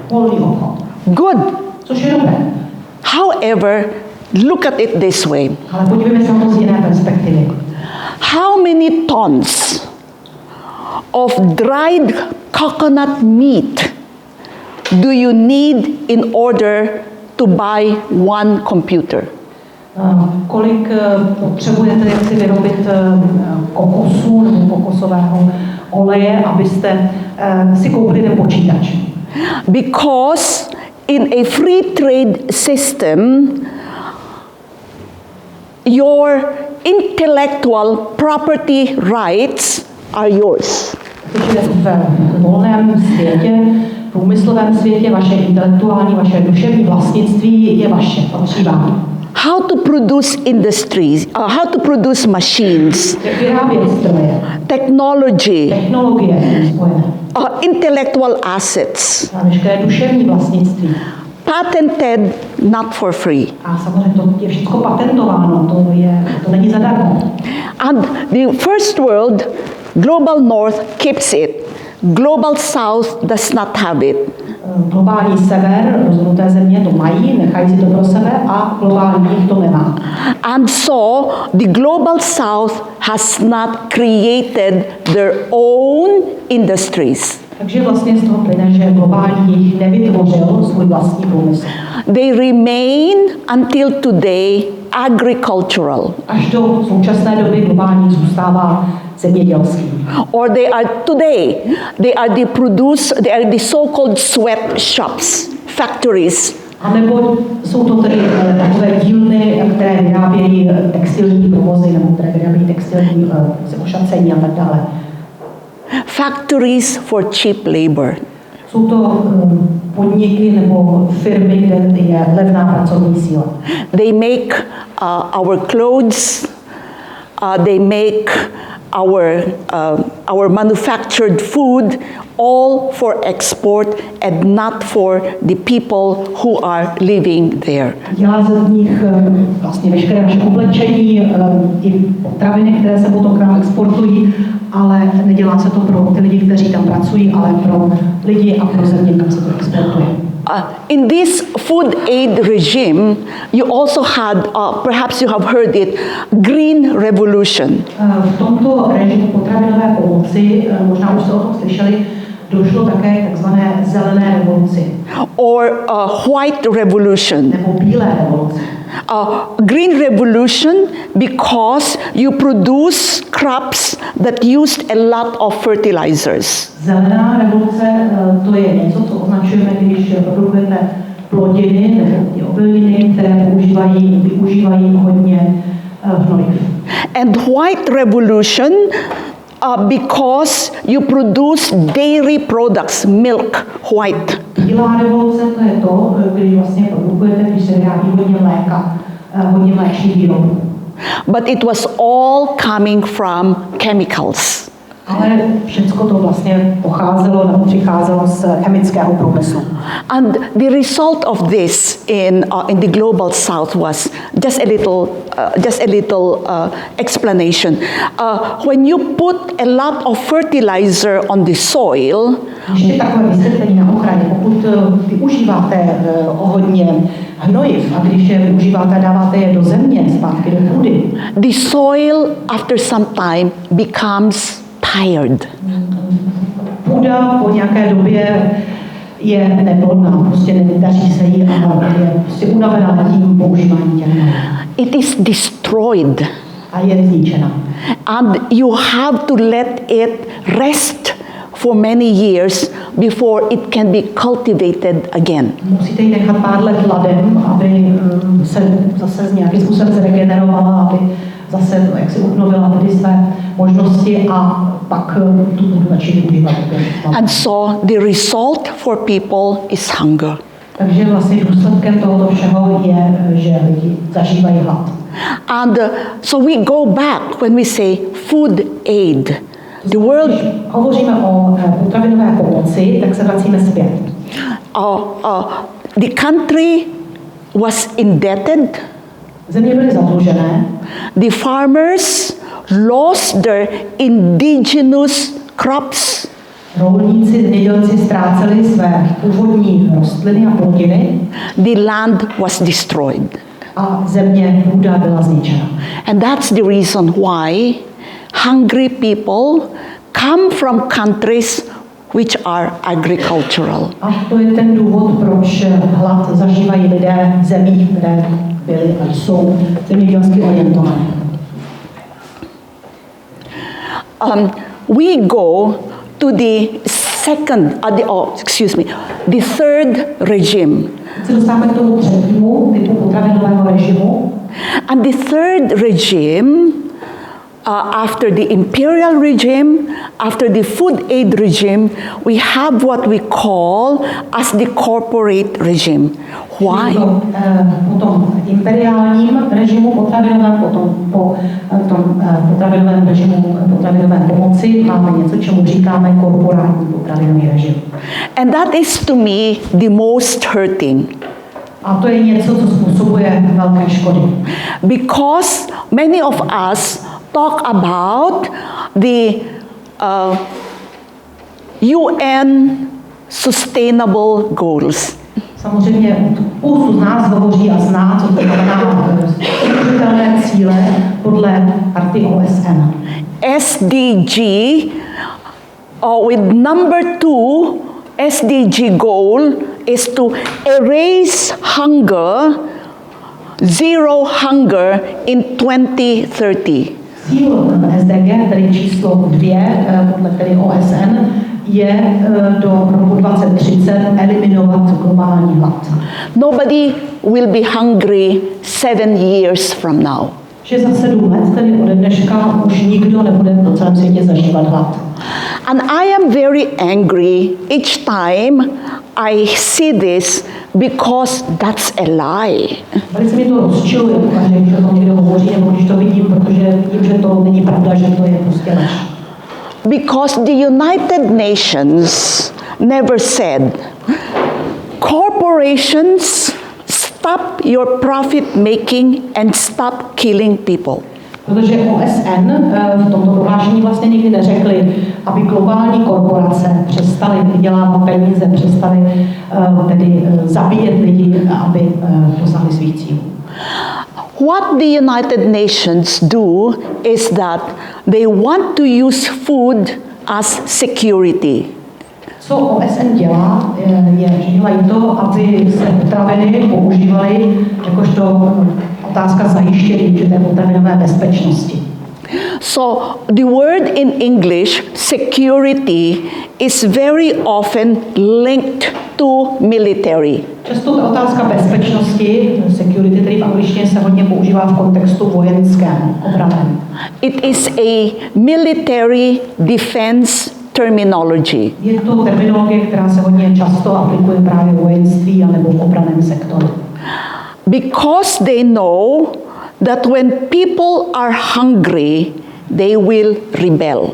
[SPEAKER 2] Volný obchod.
[SPEAKER 1] Good.
[SPEAKER 2] Což je dobré.
[SPEAKER 1] However, look at it this way.
[SPEAKER 2] Ale podívejme se na to z jiné perspektivy.
[SPEAKER 1] How many tons of dried coconut meat do you need in order to buy one computer?
[SPEAKER 2] Kolik potřebujete, jak si vyrobit kokosu nebo kokosového oleje, abyste si koupili ten počítač?
[SPEAKER 1] Because in a free trade system, your intellectual property rights are yours.
[SPEAKER 2] Takže v volném světě, v průmyslovém světě, vaše intelektuální, vaše duševní vlastnictví je vaše, patří vám.
[SPEAKER 1] How to produce industries, how to produce machines,
[SPEAKER 2] Jak vyrábět stroje,
[SPEAKER 1] technology,
[SPEAKER 2] technologie spojené,
[SPEAKER 1] intellectual assets,
[SPEAKER 2] a veškeré duševní vlastnictví.
[SPEAKER 1] patented, not for free.
[SPEAKER 2] A samozřejmě to je všechno patentováno, to není zadarmo.
[SPEAKER 1] And the first world, global north, keeps it. Global south does not have it.
[SPEAKER 2] Globální sever, rozvinuté země to mají, nechají si to pro sebe a globální jih to nemá.
[SPEAKER 1] And so the global south has not created their own industries.
[SPEAKER 2] Takže vlastně z toho plyne, že globální jih nevytvořil svůj vlastní průmysl.
[SPEAKER 1] They remain until today agricultural.
[SPEAKER 2] Až do současné doby globální zůstává zemědělský.
[SPEAKER 1] Or they are the so-called sweatshops, factories.
[SPEAKER 2] A nebo jsou to tedy takové dílny, které vyrábějí textilní provozy, nebo které vyrábějí textilní ošacení a tak dále.
[SPEAKER 1] Factories for cheap labor.
[SPEAKER 2] Jsou to podniky nebo firmy, kde je levná pracovní síla.
[SPEAKER 1] They make our clothes, they make our manufactured food, all for export and not for the people who are living there.
[SPEAKER 2] Dělá ze nich vlastně veškeré naše oblečení, i potraviny, které se potom k nám exportují, ale nedělá se to pro ty lidi, kteří tam pracují, ale pro lidi a pro země, kam se to exportuje.
[SPEAKER 1] In this food aid regime, you also had, perhaps you have heard it, Green Revolution.
[SPEAKER 2] V tomto režimu potravinové pomoci, možná už jste o tom slyšeli, došlo také k takzvané zelené revoluci.
[SPEAKER 1] Or White Revolution.
[SPEAKER 2] Nebo bílé revoluci.
[SPEAKER 1] Green Revolution because you produce crops that used a lot of fertilizers.
[SPEAKER 2] Zelená revoluce, to je něco, co označujeme, když produkujete plodiny nebo ty obilniny, které využívají hodně hnojiv.
[SPEAKER 1] And White Revolution because you produce dairy products, milk, white.
[SPEAKER 2] Bílá revoluce, to je to, když vlastně produkujete, když se vyrábí hodně mléka, hodně mléčných výrobků.
[SPEAKER 1] But it was all coming from chemicals.
[SPEAKER 3] Ale všechno to vlastně pocházelo nebo přicházelo z chemického průmyslu.
[SPEAKER 1] And the result of this in the global south was just a little explanation. When you put a lot of fertilizer on the soil,
[SPEAKER 3] Ještě takové vysvětlení na okraji. Pokud využíváte hodně hnojiv a když je využíváte a dáváte je do země, zpátky do půdy,
[SPEAKER 1] the soil after some time becomes tired.
[SPEAKER 3] Půda po nějaké době je neplodná, prostě nedaří se jí a je prostě unavená tím používáním těch hnojiv.
[SPEAKER 1] It is destroyed.
[SPEAKER 3] A je zničena.
[SPEAKER 1] And you have to let it rest for many years before it can be cultivated again.
[SPEAKER 3] Musíte ji nechat pár let ladem, aby se zase nějakým způsobem zregenerovala, aby zase jak si obnovila tedy své možnosti a pak tu budu začít užívat.
[SPEAKER 1] And so the result for people is hunger.
[SPEAKER 3] Takže vlastně důsledkem tohoto všeho je, že lidi zažívají hlad.
[SPEAKER 1] And so we go back when we say food aid. The world.
[SPEAKER 3] Když hovoříme o potravinové pomoci, tak se vracíme zpět.
[SPEAKER 1] The country was indebted.
[SPEAKER 3] Země byly zadlužené.
[SPEAKER 1] The farmers lost their indigenous crops.
[SPEAKER 3] Rolníci, zemědělci ztráceli své původní rostliny a plodiny.
[SPEAKER 1] The land was destroyed.
[SPEAKER 3] A země, půda byla zničena.
[SPEAKER 1] And that's the reason why hungry people come from countries which are agricultural.
[SPEAKER 3] A to je ten důvod, proč hlad zažívají lidé v zemích, které byly a jsou zemědělsky orientované.
[SPEAKER 1] We go to the the third regime.
[SPEAKER 3] Se dostáváme k tomu třetímu typu potravinového režimu.
[SPEAKER 1] And the third regime, after the imperial regime, after the food aid regime, we have what we call as the corporate regime. Why?
[SPEAKER 3] Po tom imperiálním režimu potravinovém, potom po tom potravinovém režimu potravinové pomoci máme něco, čemu říkáme korporátní potravinový režim.
[SPEAKER 1] And that is to me the most hurting.
[SPEAKER 3] A to je něco, co způsobuje velké škody.
[SPEAKER 1] Because many of us talk about the UN sustainable goals.
[SPEAKER 3] Samozřejmě spoustu z nás hovoří a zná, co to znamená udržitelné cíle podle Charty OSN.
[SPEAKER 1] SDG, with number 2, SDG goal is to erase hunger, zero hunger in 2030.
[SPEAKER 3] Cíl SDG, tedy číslo 2, podle tedy OSN, je do roku 2030 eliminovat globální hlad.
[SPEAKER 1] Nobody will be hungry 7 years from now.
[SPEAKER 3] Že za 7 let, tedy ode dneška, už nikdo nebude na celém světě zažívat hlad.
[SPEAKER 1] And I am very angry each time I see this because that's a lie.
[SPEAKER 3] Velice mě to rozčiluje, když o tom někdo hovoří, nebo když to vidím, protože vidím, že to není pravda, že to je prostě lež.
[SPEAKER 1] Because the United Nations never said, corporations, stop your profit making and stop killing people.
[SPEAKER 3] Protože OSN v tomto prohlášení vlastně nikdy neřekli, aby globální korporace přestaly vydělávat peníze, přestaly tedy zabíjet lidi, aby dosáhli svých cílů.
[SPEAKER 1] What the United Nations do is that they want to use food as security.
[SPEAKER 3] Co OSN dělá, že dělají to, aby se potraviny používaly jakožto otázka zajištění určité potravinové bezpečnosti.
[SPEAKER 1] So the word in English, security, is very often linked to military.
[SPEAKER 3] Často ta otázka bezpečnosti, security, tedy v angličtině se hodně používá v kontextu vojenském, obraném.
[SPEAKER 1] It is a military defense terminology.
[SPEAKER 3] Je to terminologie, která se hodně často aplikuje právě v vojenství anebo v obraném sektoru.
[SPEAKER 1] Because they know that when people are hungry, they will rebel.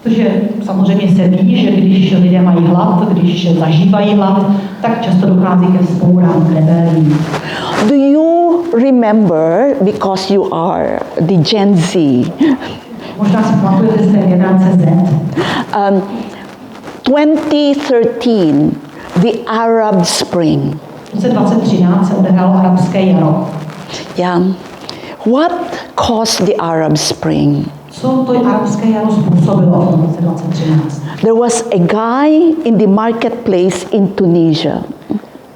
[SPEAKER 2] Protože samozřejmě se ví, že když lidé mají hlad, když zažívají hlad, tak často dochází ke vzpourám, k rebelím.
[SPEAKER 1] Do you remember, because you are the Gen Z,
[SPEAKER 2] Možná si pamatujete z té generace Z.
[SPEAKER 1] 2013, the Arab Spring.
[SPEAKER 2] V roce 2013 se odehrálo arabské jaro.
[SPEAKER 1] Yeah. What caused the Arab Spring?
[SPEAKER 2] Co to arabské jaro způsobilo v roce 2013?
[SPEAKER 1] There was a guy in the marketplace in Tunisia.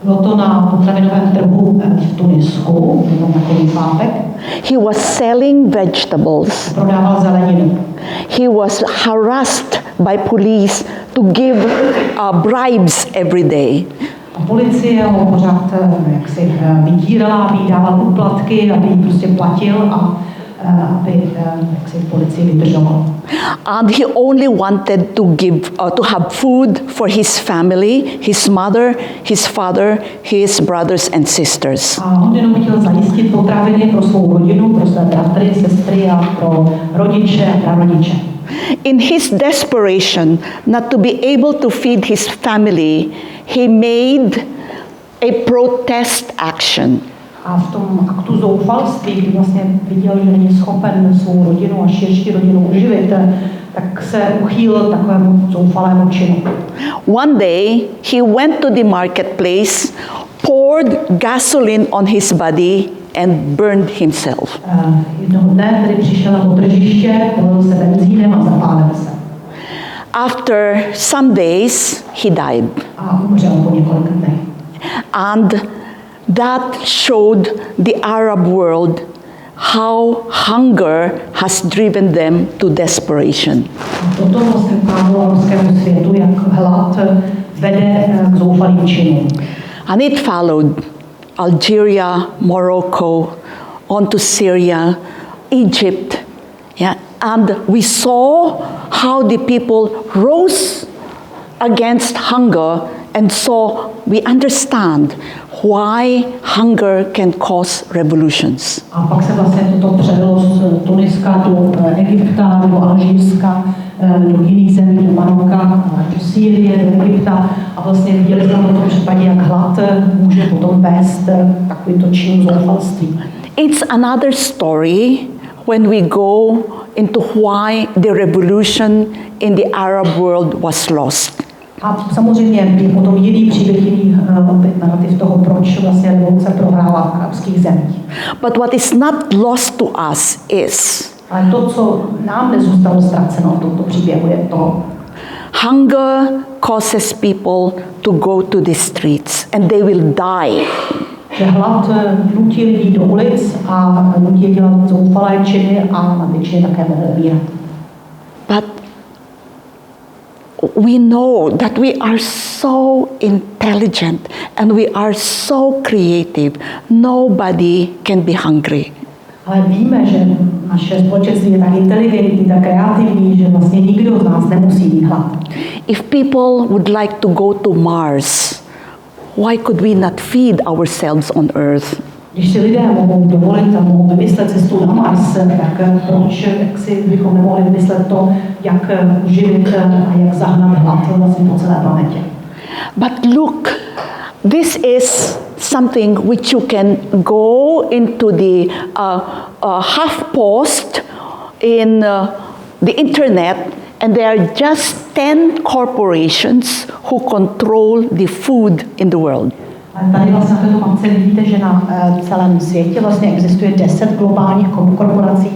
[SPEAKER 2] Bylo to na potravinovém trhu v Tunisku, nebo takový pápek.
[SPEAKER 1] He was selling vegetables.
[SPEAKER 2] Prodával zeleninu.
[SPEAKER 1] He was harassed by police to give bribes every day.
[SPEAKER 2] A policie ho pořád jaksi vydírala, aby jí dával úplatky, aby jí prostě platil a aby jaksi policii vydržoval.
[SPEAKER 1] And he only wanted to give, to have food for his family, his mother, his father, his brothers and sisters.
[SPEAKER 2] A on jenom chtěl zajistit potraviny pro svou rodinu, pro své bratry, sestry a pro rodiče a prarodiče.
[SPEAKER 1] In his desperation not to be able to feed his family, he made a protest action.
[SPEAKER 2] A v tom aktu zoufalství, kdy vlastně viděl, že není schopen svou rodinu a širší rodinu uživit, tak se uchýlil takovému zoufalému činu.
[SPEAKER 1] One day, he went to the marketplace, poured gasoline on his body and burned himself.
[SPEAKER 2] Jednoho dne tedy přišel na tržiště, polil se benzínem a zapálil se.
[SPEAKER 1] After some days, he died.
[SPEAKER 2] A umřel po několika dnech.
[SPEAKER 1] And that showed the Arab world how hunger has driven them to desperation.
[SPEAKER 2] A toto vlastně ukázalo arabskému světu, jak hlad vede k zoufalým činům.
[SPEAKER 1] And it followed Algeria, Morocco, on to Syria, Egypt. Yeah? And we saw how the people rose against hunger, and so we understand why hunger can cause revolutions.
[SPEAKER 2] A pak se vlastně toto převelo z Tuniska do Egypta, do Alžírska, do jiných zemí, do Maroka, do Sýrie, do Egypta. A vlastně viděli jsme v tom případě, jak hlad může potom vést takovýmto činům zoufalství.
[SPEAKER 1] It's another story when we go into why the revolution in the Arab world was lost.
[SPEAKER 2] A samozřejmě je potom jiný příběh, jiný narrativ toho, proč vlastně revoluce prohrála v arabských zemích.
[SPEAKER 1] But what is not lost to us is
[SPEAKER 2] Ale to, co nám nezůstalo ztraceno v tomto příběhu, je to,
[SPEAKER 1] hunger causes people to go to the streets and they will die.
[SPEAKER 2] že hlad nutí lidi do ulic a nutí dělat zoufalé činy a na ty činy také mohou umírat.
[SPEAKER 1] But we know that we are so intelligent and we are so creative. Nobody can be hungry.
[SPEAKER 2] Ale víme, že naše společenství je tak inteligentní, tak kreativní, že vlastně nikdo z nás nemusí mít hlad.
[SPEAKER 1] If people would like to go to Mars, why could we not feed ourselves on Earth?
[SPEAKER 2] Když si lidé mohou dovolit a mohou vymyslet cestu na Mars, tak proč si bychom nemohli vymyslet to, jak živit a jak zahnat hlad vlastně po celé planetě.
[SPEAKER 1] But look, this is something which you can go into the HuffPost in the internet, and there are just 10 corporations who control the food in the world.
[SPEAKER 2] Tady vlastně na této mapce vidíte, že na celém světě vlastně existuje 10 globálních korporací,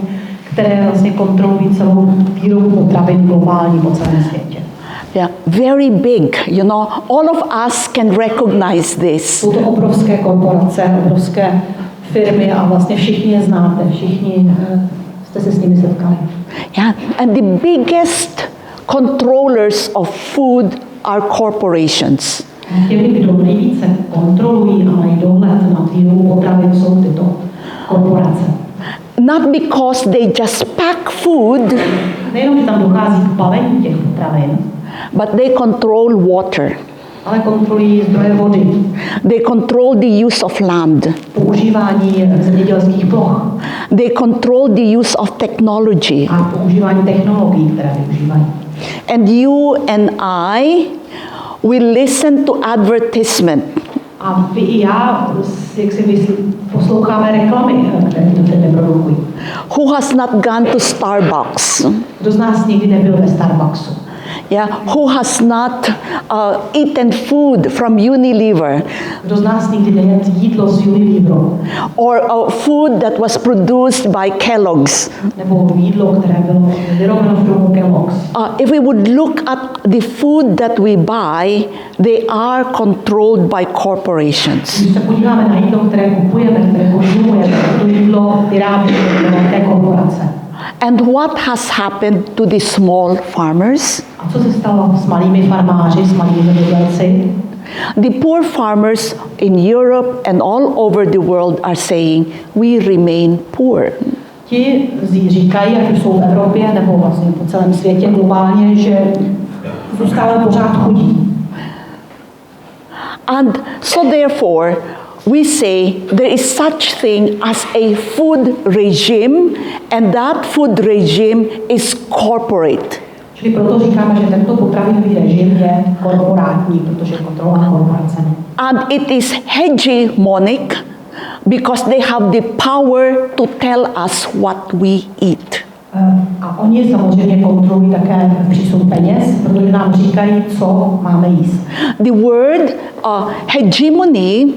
[SPEAKER 2] které vlastně kontrolují celou výrobu potravin globální po celém světě.
[SPEAKER 1] Yeah, very big, you know, all of us can recognize this.
[SPEAKER 2] Jsou to obrovské korporace, obrovské firmy a vlastně všichni je znáte, všichni jste se s nimi setkali.
[SPEAKER 1] Yeah, and the biggest controllers of food are corporations.
[SPEAKER 2] Těmi, kdo nejvíce kontrolují a mají dohled nad výrobou potravin, jsou tyto korporace.
[SPEAKER 1] Not because they just pack food,
[SPEAKER 2] Nejenom, že tam dochází k balení těch potravin,
[SPEAKER 1] but they control water.
[SPEAKER 2] ale kontrolují zdroje vody,
[SPEAKER 1] They control the use of land.
[SPEAKER 2] používání zemědělských ploch
[SPEAKER 1] They control the use of technology.
[SPEAKER 2] a používání technologií, které využívají.
[SPEAKER 1] And you and I, we listen to advertisement.
[SPEAKER 2] A vy i já, jak si posloucháme reklamy, které to teď neprodukují.
[SPEAKER 1] Who has not gone to Starbucks?
[SPEAKER 2] Kdo z nás nikdy nebyl ve Starbucksu?
[SPEAKER 1] Yeah, who has not eaten food from Unilever?
[SPEAKER 2] Kdo z nás nikdy nejedl jídlo z Unileveru?
[SPEAKER 1] Or food that was produced by Kellogg's?
[SPEAKER 2] Nebo jídlo, které bylo vyrobeno firmou Kellogg's?
[SPEAKER 1] If we would look at the food that we buy, they are controlled by corporations.
[SPEAKER 2] Když se podíváme na jídlo, které kupujeme, které konzumujeme, to jídlo vyrábí velké korporace.
[SPEAKER 1] And what has happened to the small farmers?
[SPEAKER 2] A co se stalo s malými farmáři, s malými zemědělci?
[SPEAKER 1] The poor farmers in Europe and all over the world are saying, we remain poor.
[SPEAKER 2] Ti říkají, ať už jsou v Evropě nebo vlastně po celém světě globálně, že zůstávají pořád chudí.
[SPEAKER 1] And so therefore, we say there is such thing as a food regime, and that food regime is corporate.
[SPEAKER 2] Čili proto říkáme, že tento potravinový režim je korporátní, protože je kontrolovaný korporacemi.
[SPEAKER 1] And it is hegemonic because they have the power to tell us what we eat.
[SPEAKER 2] A oni samozřejmě kontrolují také přísun peněz, protože nám říkají, co máme jíst.
[SPEAKER 1] The word hegemony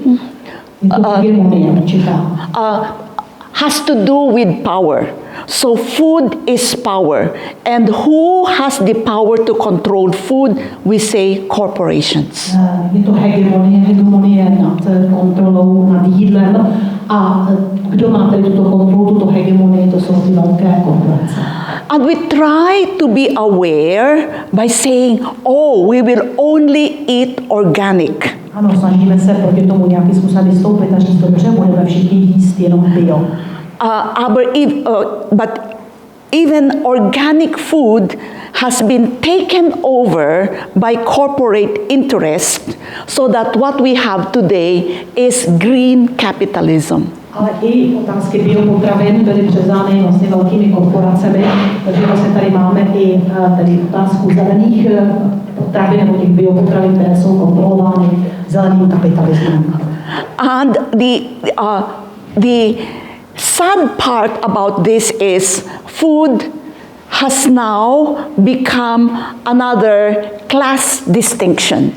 [SPEAKER 1] has to do with power. So food is power. And who has the power to control food? We say corporations.
[SPEAKER 2] Je to hegemonie nad kontrolou, nad jídlem. A kdo má tady tuto kontrolu, tuto hegemonii, to jsou ty velké korporace.
[SPEAKER 1] And we try to be aware by saying, oh, we will only eat organic.
[SPEAKER 2] Ano, snažíme se proti tomu nějakým způsobem vystoupit a říct, dobře, budeme všichni jíst jenom bio.
[SPEAKER 1] But even organic food has been taken over by corporate interest, so that what we have today is green capitalism.
[SPEAKER 2] Ale i otázky biopotravin byly převzány vlastně velkými korporacemi, takže vlastně tady máme i tady otázku zelených potravin nebo těch biopotravin, které jsou kontrolovány zeleným kapitalismem.
[SPEAKER 1] And the sad part about this is food has now become another class distinction.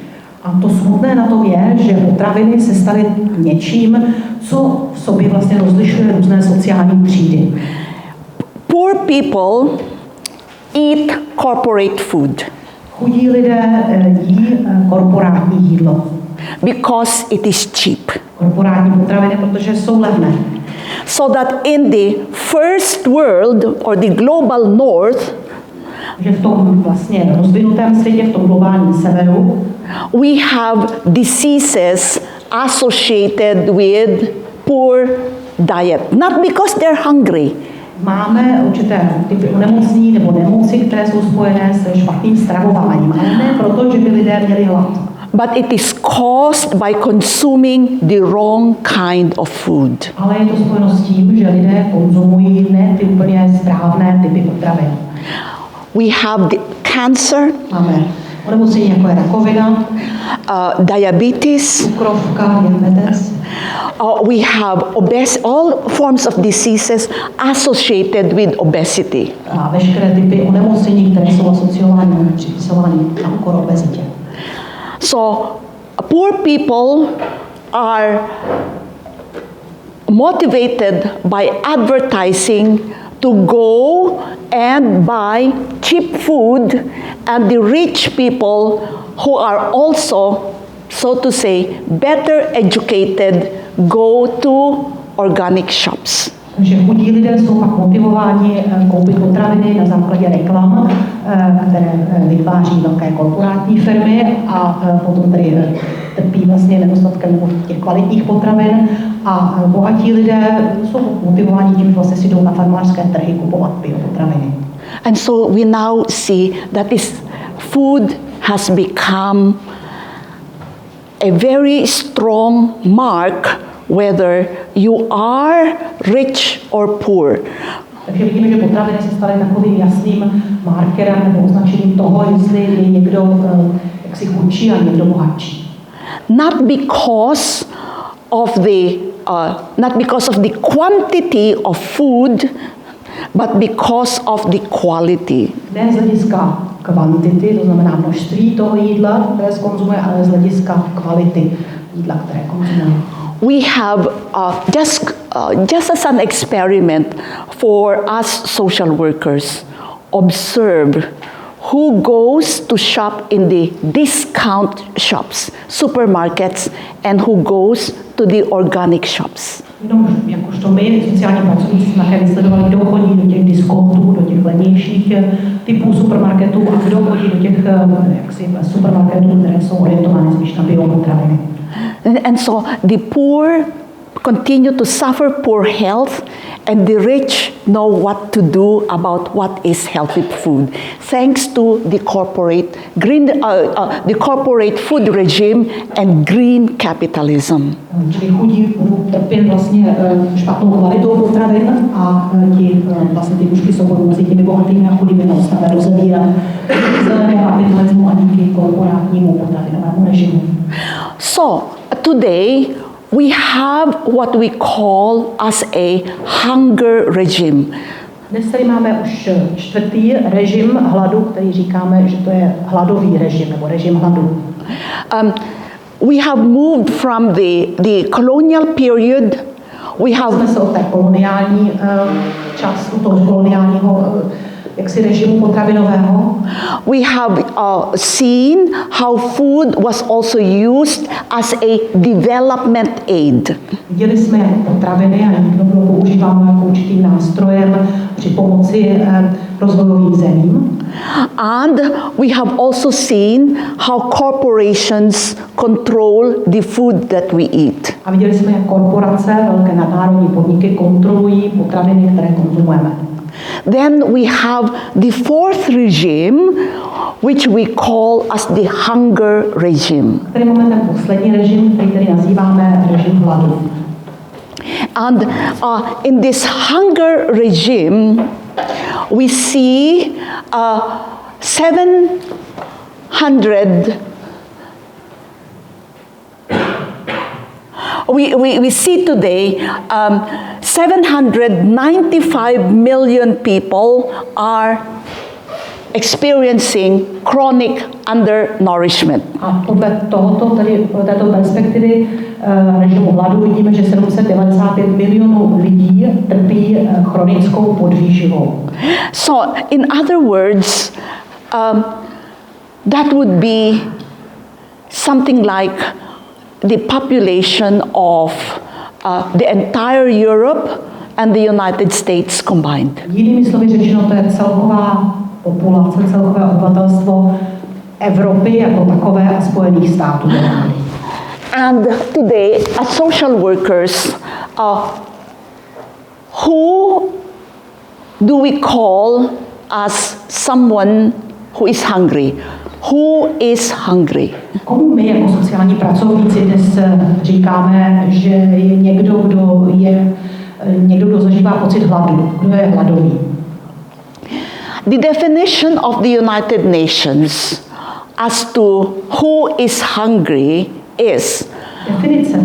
[SPEAKER 2] A to smutné na tom je, že potraviny se staly něčím, co v sobě vlastně rozlišuje různé sociální třídy.
[SPEAKER 1] Poor people eat corporate food.
[SPEAKER 2] Chudí lidé jí korporátní jídlo.
[SPEAKER 1] Because it is cheap.
[SPEAKER 2] Korporátní potraviny, protože jsou levné.
[SPEAKER 1] So that in the first world or the global north,
[SPEAKER 2] že v tom vlastně rozvinutém světě, v tom globálním severu,
[SPEAKER 1] we have diseases associated with poor diet. Not because they're hungry.
[SPEAKER 2] Máme určité typy onemocnění nebo nemoci, které jsou spojené se špatným stravováním, ale ne proto, že by lidé měli hlad.
[SPEAKER 1] But it is caused by consuming the wrong kind of food.
[SPEAKER 2] Ale je to spojeno s tím, že lidé konzumují ne ty úplně správné typy potravin.
[SPEAKER 1] We have the cancer,
[SPEAKER 2] Máme onemocnění jako je rakovina,
[SPEAKER 1] diabetes,
[SPEAKER 2] cukrovka, diabetes.
[SPEAKER 1] We have all forms of diseases associated with obesity.
[SPEAKER 2] A veškeré typy onemocnění, které jsou asociovány, připisovány na úkor obezitě.
[SPEAKER 1] So poor people are motivated by advertising to go and buy cheap food, and the rich people who are also, so to say, better educated go to organic shops.
[SPEAKER 2] Takže chudí lidé jsou pak motivováni koupit potraviny na základě reklam, které vytváří velké korporátní firmy a potom tady trpí vlastně nedostatkem těch kvalitních potravin a bohatí lidé jsou motivováni tím, že vlastně si jdou na farmářské trhy kupovat biopotraviny.
[SPEAKER 1] And so we now see that this food has become a very strong mark whether you are rich or poor.
[SPEAKER 2] Takže vidíme, že potraviny se staly takovým jasným markerem nebo označením toho, jestli je někdo jaksi chudší a někdo bohatší.
[SPEAKER 1] Not because of the quantity of food, but because of the quality.
[SPEAKER 2] Ne z hlediska kvantity, to znamená množství toho jídla, které se konzumuje, ale z hlediska kvality jídla, které konzumuje.
[SPEAKER 1] We have just as an experiment for us social workers, observe who goes to shop in the discount shops, supermarkets, and who goes to the organic shops.
[SPEAKER 2] Jenom jakožto my, sociální pracovníci, jsme také vysledovali, kdo chodí do těch diskontů, do těch levnějších typů supermarketů a kdo chodí do těch supermarketů, které jsou orientovány spíš na biopotraviny.
[SPEAKER 1] And so the poor continue to suffer poor health, and the rich know what to do about what is healthy food, thanks to the corporate food regime and green capitalism.
[SPEAKER 2] Čili chudí budou trpět vlastně špatnou kvalitou potravin a vlastně ty nůžky jsou budou mezi těmi bohatými a chudými neustále rozevírat díky zelenému kapitalismu a díky korporátnímu potravinovému režimu.
[SPEAKER 1] So today we have what we call as a hunger regime.
[SPEAKER 2] Dnes tady máme už čtvrtý režim hladu, který říkáme, že to je hladový režim nebo režim hladu.
[SPEAKER 1] We have moved from the colonial period.
[SPEAKER 2] Jsme se od té koloniální času, toho koloniálního jaksi režimu potravinového.
[SPEAKER 1] We have seen how food was also used as a development aid.
[SPEAKER 2] Viděli jsme, jak potraviny a jídlo bylo používáno jako určitým nástrojem při pomoci rozvojovým zemím.
[SPEAKER 1] And we have also seen how corporations control the food that we eat.
[SPEAKER 2] A viděli jsme, jak korporace, velké nadnárodní podniky kontrolují potraviny, které konzumujeme.
[SPEAKER 1] Then we have the fourth regime, which we call as the hunger regime.
[SPEAKER 2] Tady máme ten poslední režim, který tady nazýváme režim hladu.
[SPEAKER 1] And in this hunger regime, we see 700. We see today 795 million people are experiencing chronic undernourishment.
[SPEAKER 2] A podle této perspektivy režimu hladu vidíme, že 795 milionů lidí trpí chronickou podvýživou.
[SPEAKER 1] So, in other words, that would be something like the population of the entire Europe and the United States combined.
[SPEAKER 2] Jinými slovy řečeno, to je celková populace, celkové obyvatelstvo Evropy jako takové a Spojených států.
[SPEAKER 1] And today, as social workers, who do we call as someone who is hungry? Who is hungry?
[SPEAKER 2] Komu my jako sociální pracovníci dnes říkáme, že je někdo, kdo zažívá pocit hladu, kdo je hladový?
[SPEAKER 1] The definition of the United Nations as to who is hungry is
[SPEAKER 2] definice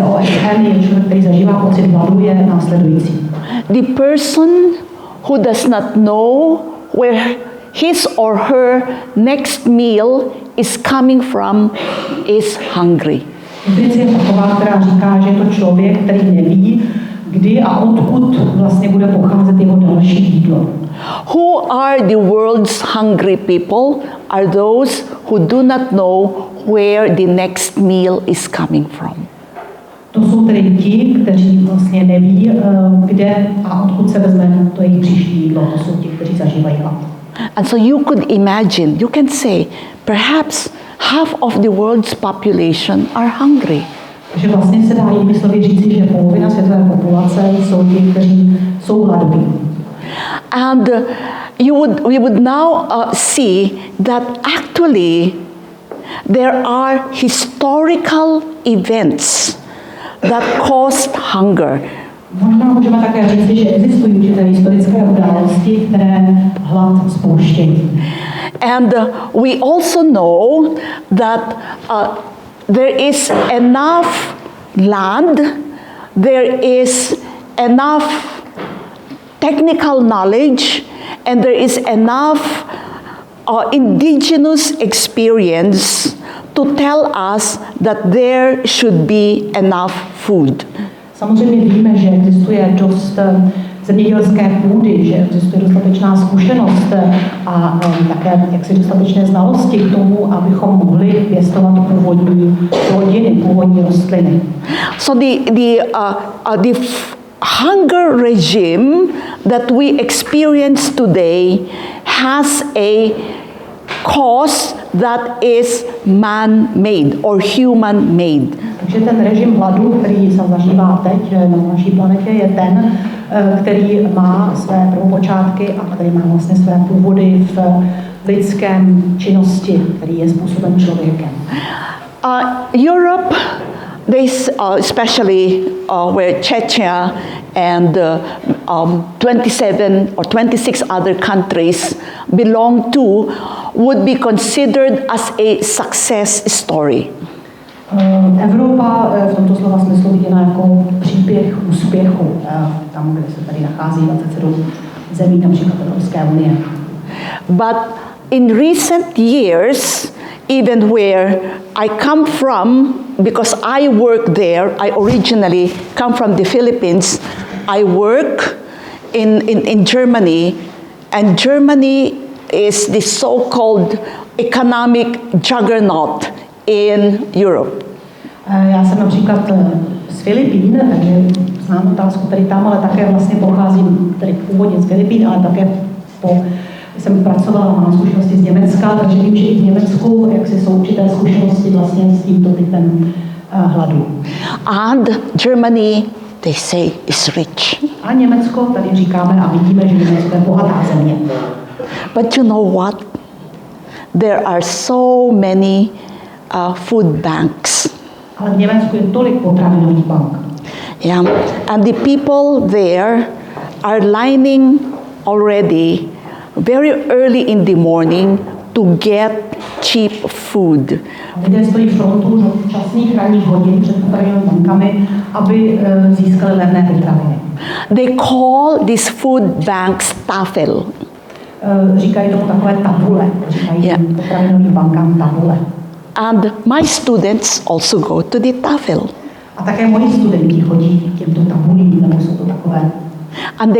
[SPEAKER 2] OSN je člověk, který zažívá pocit hladu, je následující.
[SPEAKER 1] the person who does not know where his or her next meal is coming from is hungry.
[SPEAKER 2] Definice je taková, která říká, že je to člověk, který neví, kdy a odkud vlastně bude pocházet jeho další jídlo.
[SPEAKER 1] Who are the world's hungry people? Are those who do not know where the next meal is coming from.
[SPEAKER 2] To jsou tedy ti, kteří vlastně neví, kde a odkud se vezme to jejich příští jídlo. To jsou ti, kteří zažívají hlad.
[SPEAKER 1] And so you could imagine, you can say, perhaps half of the world's population are hungry.
[SPEAKER 2] Takže vlastně se dá jinými slovy říci, že polovina světové populace jsou ti, kteří jsou hladoví.
[SPEAKER 1] And we would now see that actually there are historical events that caused hunger.
[SPEAKER 2] Možná můžeme také říct, že existují určité historické události, které hlad spouštějí.
[SPEAKER 1] And we also know that there is enough land, there is enough technical knowledge, and there is enough indigenous experience to tell us that there should be enough food.
[SPEAKER 2] Samozřejmě víme, že existuje dost zemědělské půdy, že existuje dostatečná zkušenost a také jaksi dostatečné znalosti k tomu, abychom mohli pěstovat původní plodiny, původní rostliny.
[SPEAKER 1] So the hunger regime that we experience today has a cause that is man-made or human-made.
[SPEAKER 2] Takže ten režim hladu, který se zažívá teď na naší planetě, je ten, který má své prvopočátky a který má vlastně své původy v lidském činnosti, který je způsoben člověkem.
[SPEAKER 1] Europe, especially where Czechia and 27 or 26 other countries belong to, would be considered as a success story.
[SPEAKER 2] Evropa v tomto slova smyslu viděna jako příběh úspěchu, tam, kde se tady nachází 27 zemí, například Evropské unie.
[SPEAKER 1] But in recent years, even where I come from, because I work there, I originally come from the Philippines, I work in Germany, and Germany is the so-called economic juggernaut in Europe.
[SPEAKER 2] Já jsem například z Filipín, takže znám otázku tady tam, ale také vlastně pocházím tady původně z Filipín, ale také jsem pracovala, mám zkušenosti z Německa, takže vím, že i v Německu, jak si jsou určité zkušenosti vlastně s tímto typem hladu.
[SPEAKER 1] And Germany, they say, is rich.
[SPEAKER 2] A Německo, tady říkáme a vidíme, že Německo je bohatá země.
[SPEAKER 1] But you know what? There are so many food banks.
[SPEAKER 2] Ale v Německu je tolik potravinových bank.
[SPEAKER 1] Yeah, and the people there are lining already very early in the morning to get cheap food.
[SPEAKER 2] Lidé stojí frontu v časných ranních hodin před potravinovými bankami, aby získali levné potraviny.
[SPEAKER 1] They call these food banks tafel.
[SPEAKER 2] Říkají tomu takové tabule, říkají potravinovým bankám tabule.
[SPEAKER 1] And my students also go to the tafel.
[SPEAKER 2] A také moji studenti chodí k těmto tabulím, nebo jsou to takové.
[SPEAKER 1] And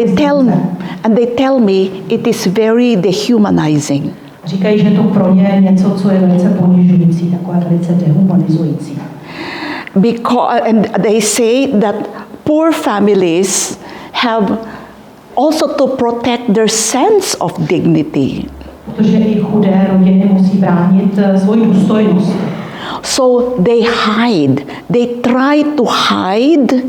[SPEAKER 1] they tell me it is very dehumanizing.
[SPEAKER 2] Říkají, že to pro ně je něco, co je velice ponižující, takové velice dehumanizující.
[SPEAKER 1] And they say that poor families have also to protect their sense of dignity.
[SPEAKER 2] Protože i chudé rodiny musí bránit svoji důstojnost.
[SPEAKER 1] So they hide. They try to hide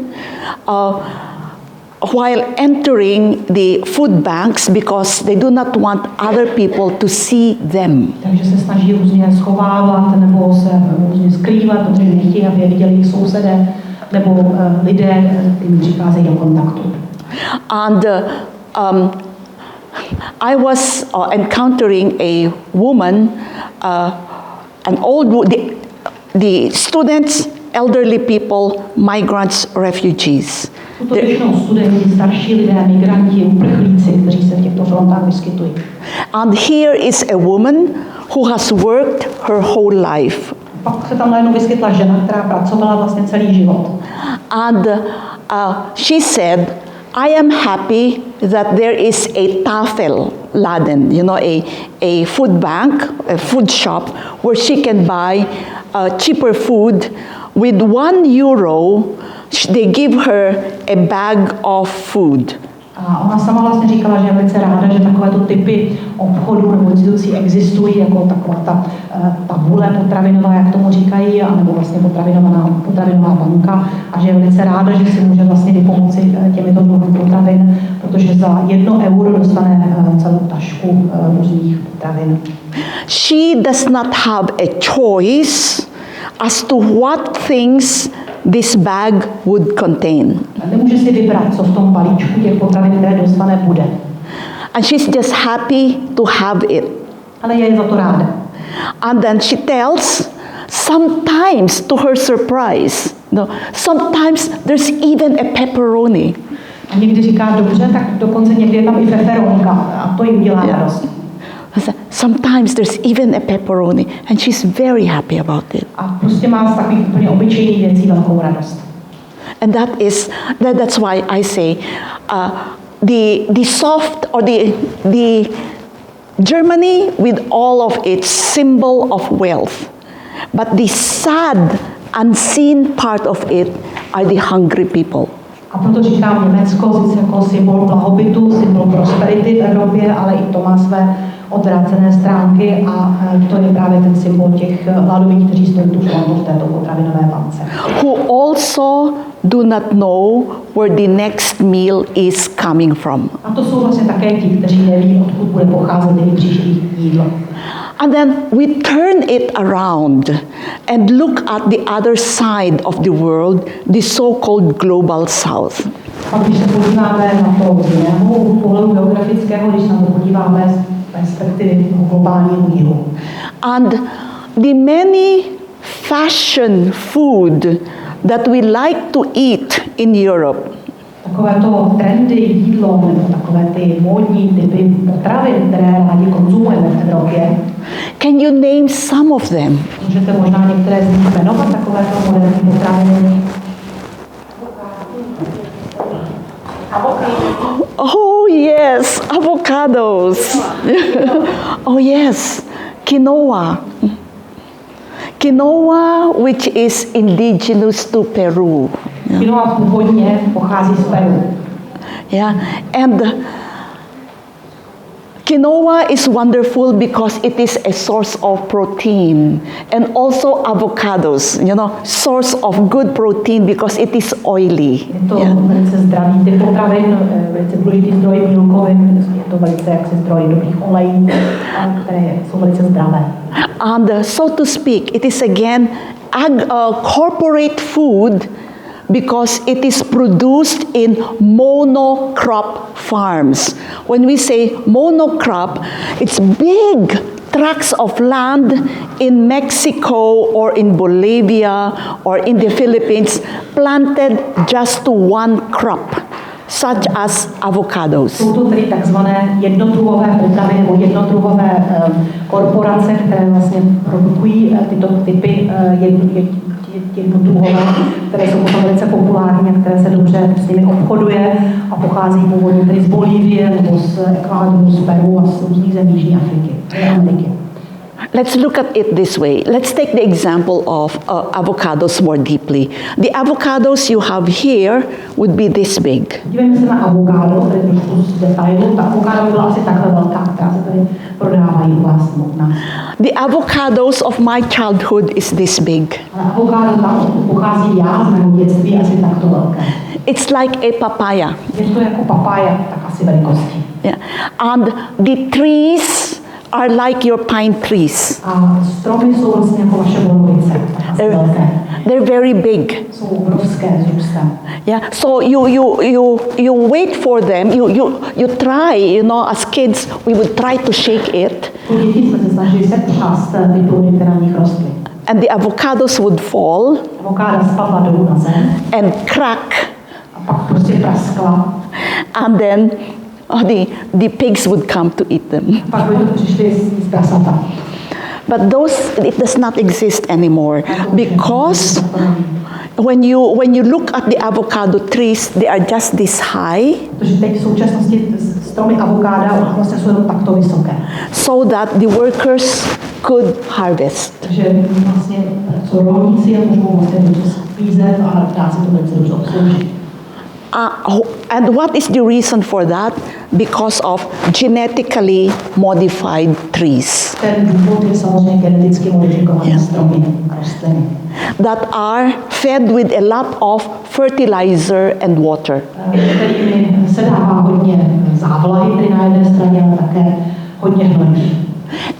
[SPEAKER 1] while entering the food banks because they do not want other people to see them.
[SPEAKER 2] Takže se snaží různě schovávat nebo se různě skrývat, protože nechtějí, aby je viděli jejich sousedé nebo lidé, kterým přicházejí do kontaktu.
[SPEAKER 1] And I was encountering a woman, an old, the students, elderly people, migrants, refugees.
[SPEAKER 2] To většinou studenti, starší lidé, migranti, uprchlíci, kteří se v těchto frontách vyskytují.
[SPEAKER 1] And here is a woman who has worked her whole life.
[SPEAKER 2] Pak se tam najednou vyskytla žena, která pracovala vlastně celý život.
[SPEAKER 1] And she said, I am happy that there is a Tafelladen, you know, a food bank, a food shop, where she can buy cheaper food. With €1, they give her a bag of food.
[SPEAKER 2] A ona sama vlastně říkala, že je velice ráda, že takovéto typy obchodů nebo institucí existují, jako taková ta tabule potravinová, jak tomu říkají, anebo vlastně potravinová banka, a že je velice ráda, že si může vlastně vypomoci těmito druhům potravin, protože za €1 dostane celou tašku různých potravin.
[SPEAKER 1] She does not have a choice as to what things this bag would contain.
[SPEAKER 2] Nemůže si vybrat, co v tom balíčku těch potravin, které dostane, bude.
[SPEAKER 1] And she's just happy to have it.
[SPEAKER 2] Ale je za to ráda.
[SPEAKER 1] And then she tells, sometimes to her surprise, sometimes there's even a pepperoni.
[SPEAKER 2] A někdy říká, dobře, tak dokonce někdy je tam i pepperonka a to jim dělá radost.
[SPEAKER 1] Sometimes there's even a pepperoni and she's very happy about it.
[SPEAKER 2] A prostě má z takových úplně obyčejných věcí velkou radost.
[SPEAKER 1] And that's why I say the soft or the Germany with all of its symbol of wealth, but the sad unseen part of it are the hungry people.
[SPEAKER 2] A proto říkám Německo sice jako symbol blahobytu, symbol prosperity v Evropě, ale i to má své odvrácené stránky a to je právě ten symbol těch hladových, kteří stojí tu frontu v této potravinové bance.
[SPEAKER 1] Who also do not know where the next meal is coming from.
[SPEAKER 2] A to jsou vlastně také ti, kteří neví, odkud bude pocházet jejich příští jídlo.
[SPEAKER 1] And then we turn it around and look at the other side of the world, the so-called global south.
[SPEAKER 2] A když se podíváme na to z jiného pohledu geografického, když se na to podíváme z perspektivy globálního jihu.
[SPEAKER 1] And the many fashion food that we like to eat in Europe.
[SPEAKER 2] Takovéto trendy, jídlo nebo takové ty módní typy potravin, které rádi konzumujeme v Evropě.
[SPEAKER 1] Can you name some of them?
[SPEAKER 2] Můžete možná některé z nich jmenovat, takovéto moderní potraviny?
[SPEAKER 1] Oh yes, avocados. Oh yes, quinoa. Quinoa, which is indigenous to Peru.
[SPEAKER 2] Quinoa původně pochází z Peru.
[SPEAKER 1] Yeah, and quinoa is wonderful because it is a source of protein, and also avocados, source of good protein because it is oily.
[SPEAKER 2] Je to velice zdravý typ potravin, velice důležitý zdroj bílkovin, je to velice jaksi zdroj dobrých olejů, které jsou velice zdravé.
[SPEAKER 1] And so to speak, it is again corporate food because it is produced in monocrop farms. When we say monocrop, it's big tracts of land in Mexico or in Bolivia or in the Philippines planted just to one crop, such as avocados.
[SPEAKER 2] Jsou to tedy takzvané jednodruhové potraviny nebo jednodruhové korporace, které vlastně produkují tyto typy jednodruhové, které jsou potom velice populární a které se dobře s nimi obchoduje a pochází původně tedy z Bolívie nebo z Ekvádoru, z Peru a z různých zemí Jižní Afriky, Ameriky.
[SPEAKER 1] Let's look at it this way. Let's take the example of avocados more deeply. The avocados you have here would be this big.
[SPEAKER 2] Dívejme se na avokádo, tady trošku z detailu. Ta avokádo byla asi takhle velká, která se tady prodávají u vás samotná.
[SPEAKER 1] The avocados of my childhood is this big.
[SPEAKER 2] Ale avokádo tam pochází já z mého dětství asi takto velké.
[SPEAKER 1] It's like a papaya.
[SPEAKER 2] Je to jako papája, tak asi velikosti.
[SPEAKER 1] Yeah. And the trees are like your pine trees.
[SPEAKER 2] A stromy jsou vlastně jako vaše borovice, asi velké.
[SPEAKER 1] They're very big.
[SPEAKER 2] Jsou obrovské zrůstem.
[SPEAKER 1] Yeah. So you wait for them. You try. As kids, we would try to shake it.
[SPEAKER 2] Děti jsme se snažili setřást ty plody, které na nich rostly.
[SPEAKER 1] And the avocados would fall.
[SPEAKER 2] Avokáda spadla dolů na zem.
[SPEAKER 1] And crack.
[SPEAKER 2] A pak prostě praskla.
[SPEAKER 1] And then the pigs would come to eat them.
[SPEAKER 2] Pak by přišli z prasata.
[SPEAKER 1] But it does not exist anymore because when you look at the avocado trees, they are just this high.
[SPEAKER 2] Protože teď v současnosti stromy avokáda vlastně jsou jenom takto vysoké.
[SPEAKER 1] So that the workers could harvest.
[SPEAKER 2] Takže vlastně co rolníci můžou vlastně sklízet a dá se to velice dobře obsloužit.
[SPEAKER 1] And what is the reason for that? Because of genetically modified trees.
[SPEAKER 2] Ten důvod je samozřejmě geneticky modifikované stromy, rostliny.
[SPEAKER 1] That are fed with a lot of fertilizer and water.
[SPEAKER 2] Kterými se dává hodně závlahy, tedy na jedné straně, ale také hodně hnojiv.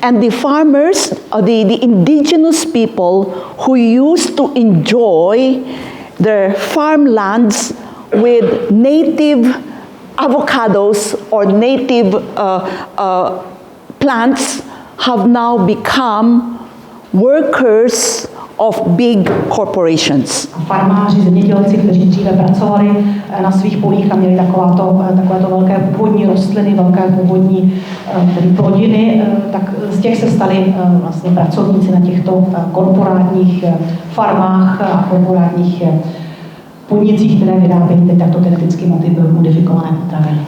[SPEAKER 1] And the farmers, the indigenous people who used to enjoy their farmlands with native avocados or native plants have now become workers of big corporations.
[SPEAKER 2] Farmáři, zemědělci, kteří dříve pracovali na svých polích a měli takovéto velké původní rostliny, velké původní plodiny, tak z těch se stali vlastně pracovníci na těchto korporátních farmách a korporátních podnicích, které vyrábějí teď takto geneticky modifikované potraviny.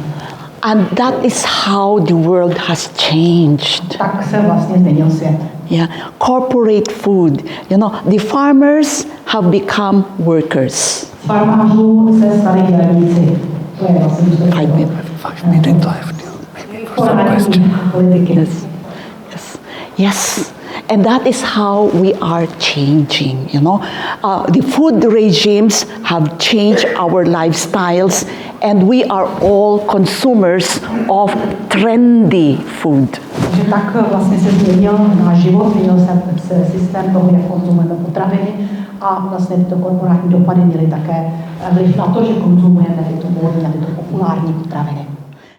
[SPEAKER 1] And that is how the world has changed.
[SPEAKER 2] Tak se vlastně změnil svět.
[SPEAKER 1] Yeah, corporate food. You know, the farmers have become workers.
[SPEAKER 2] Farmářů se stali dělníci. To je vlastně
[SPEAKER 1] 5 minutes left. Maybe yes. Yes. And that is how we are changing, you know. The food regimes have changed our lifestyles, and we are all consumers of trendy food.
[SPEAKER 2] Takže tak vlastně se změnil náš život, změnil se systém toho, jak konzumujeme potraviny, a vlastně tyto korporátní dopady měly také vliv na to, že konzumujeme tyto módní a tyto populární potraviny.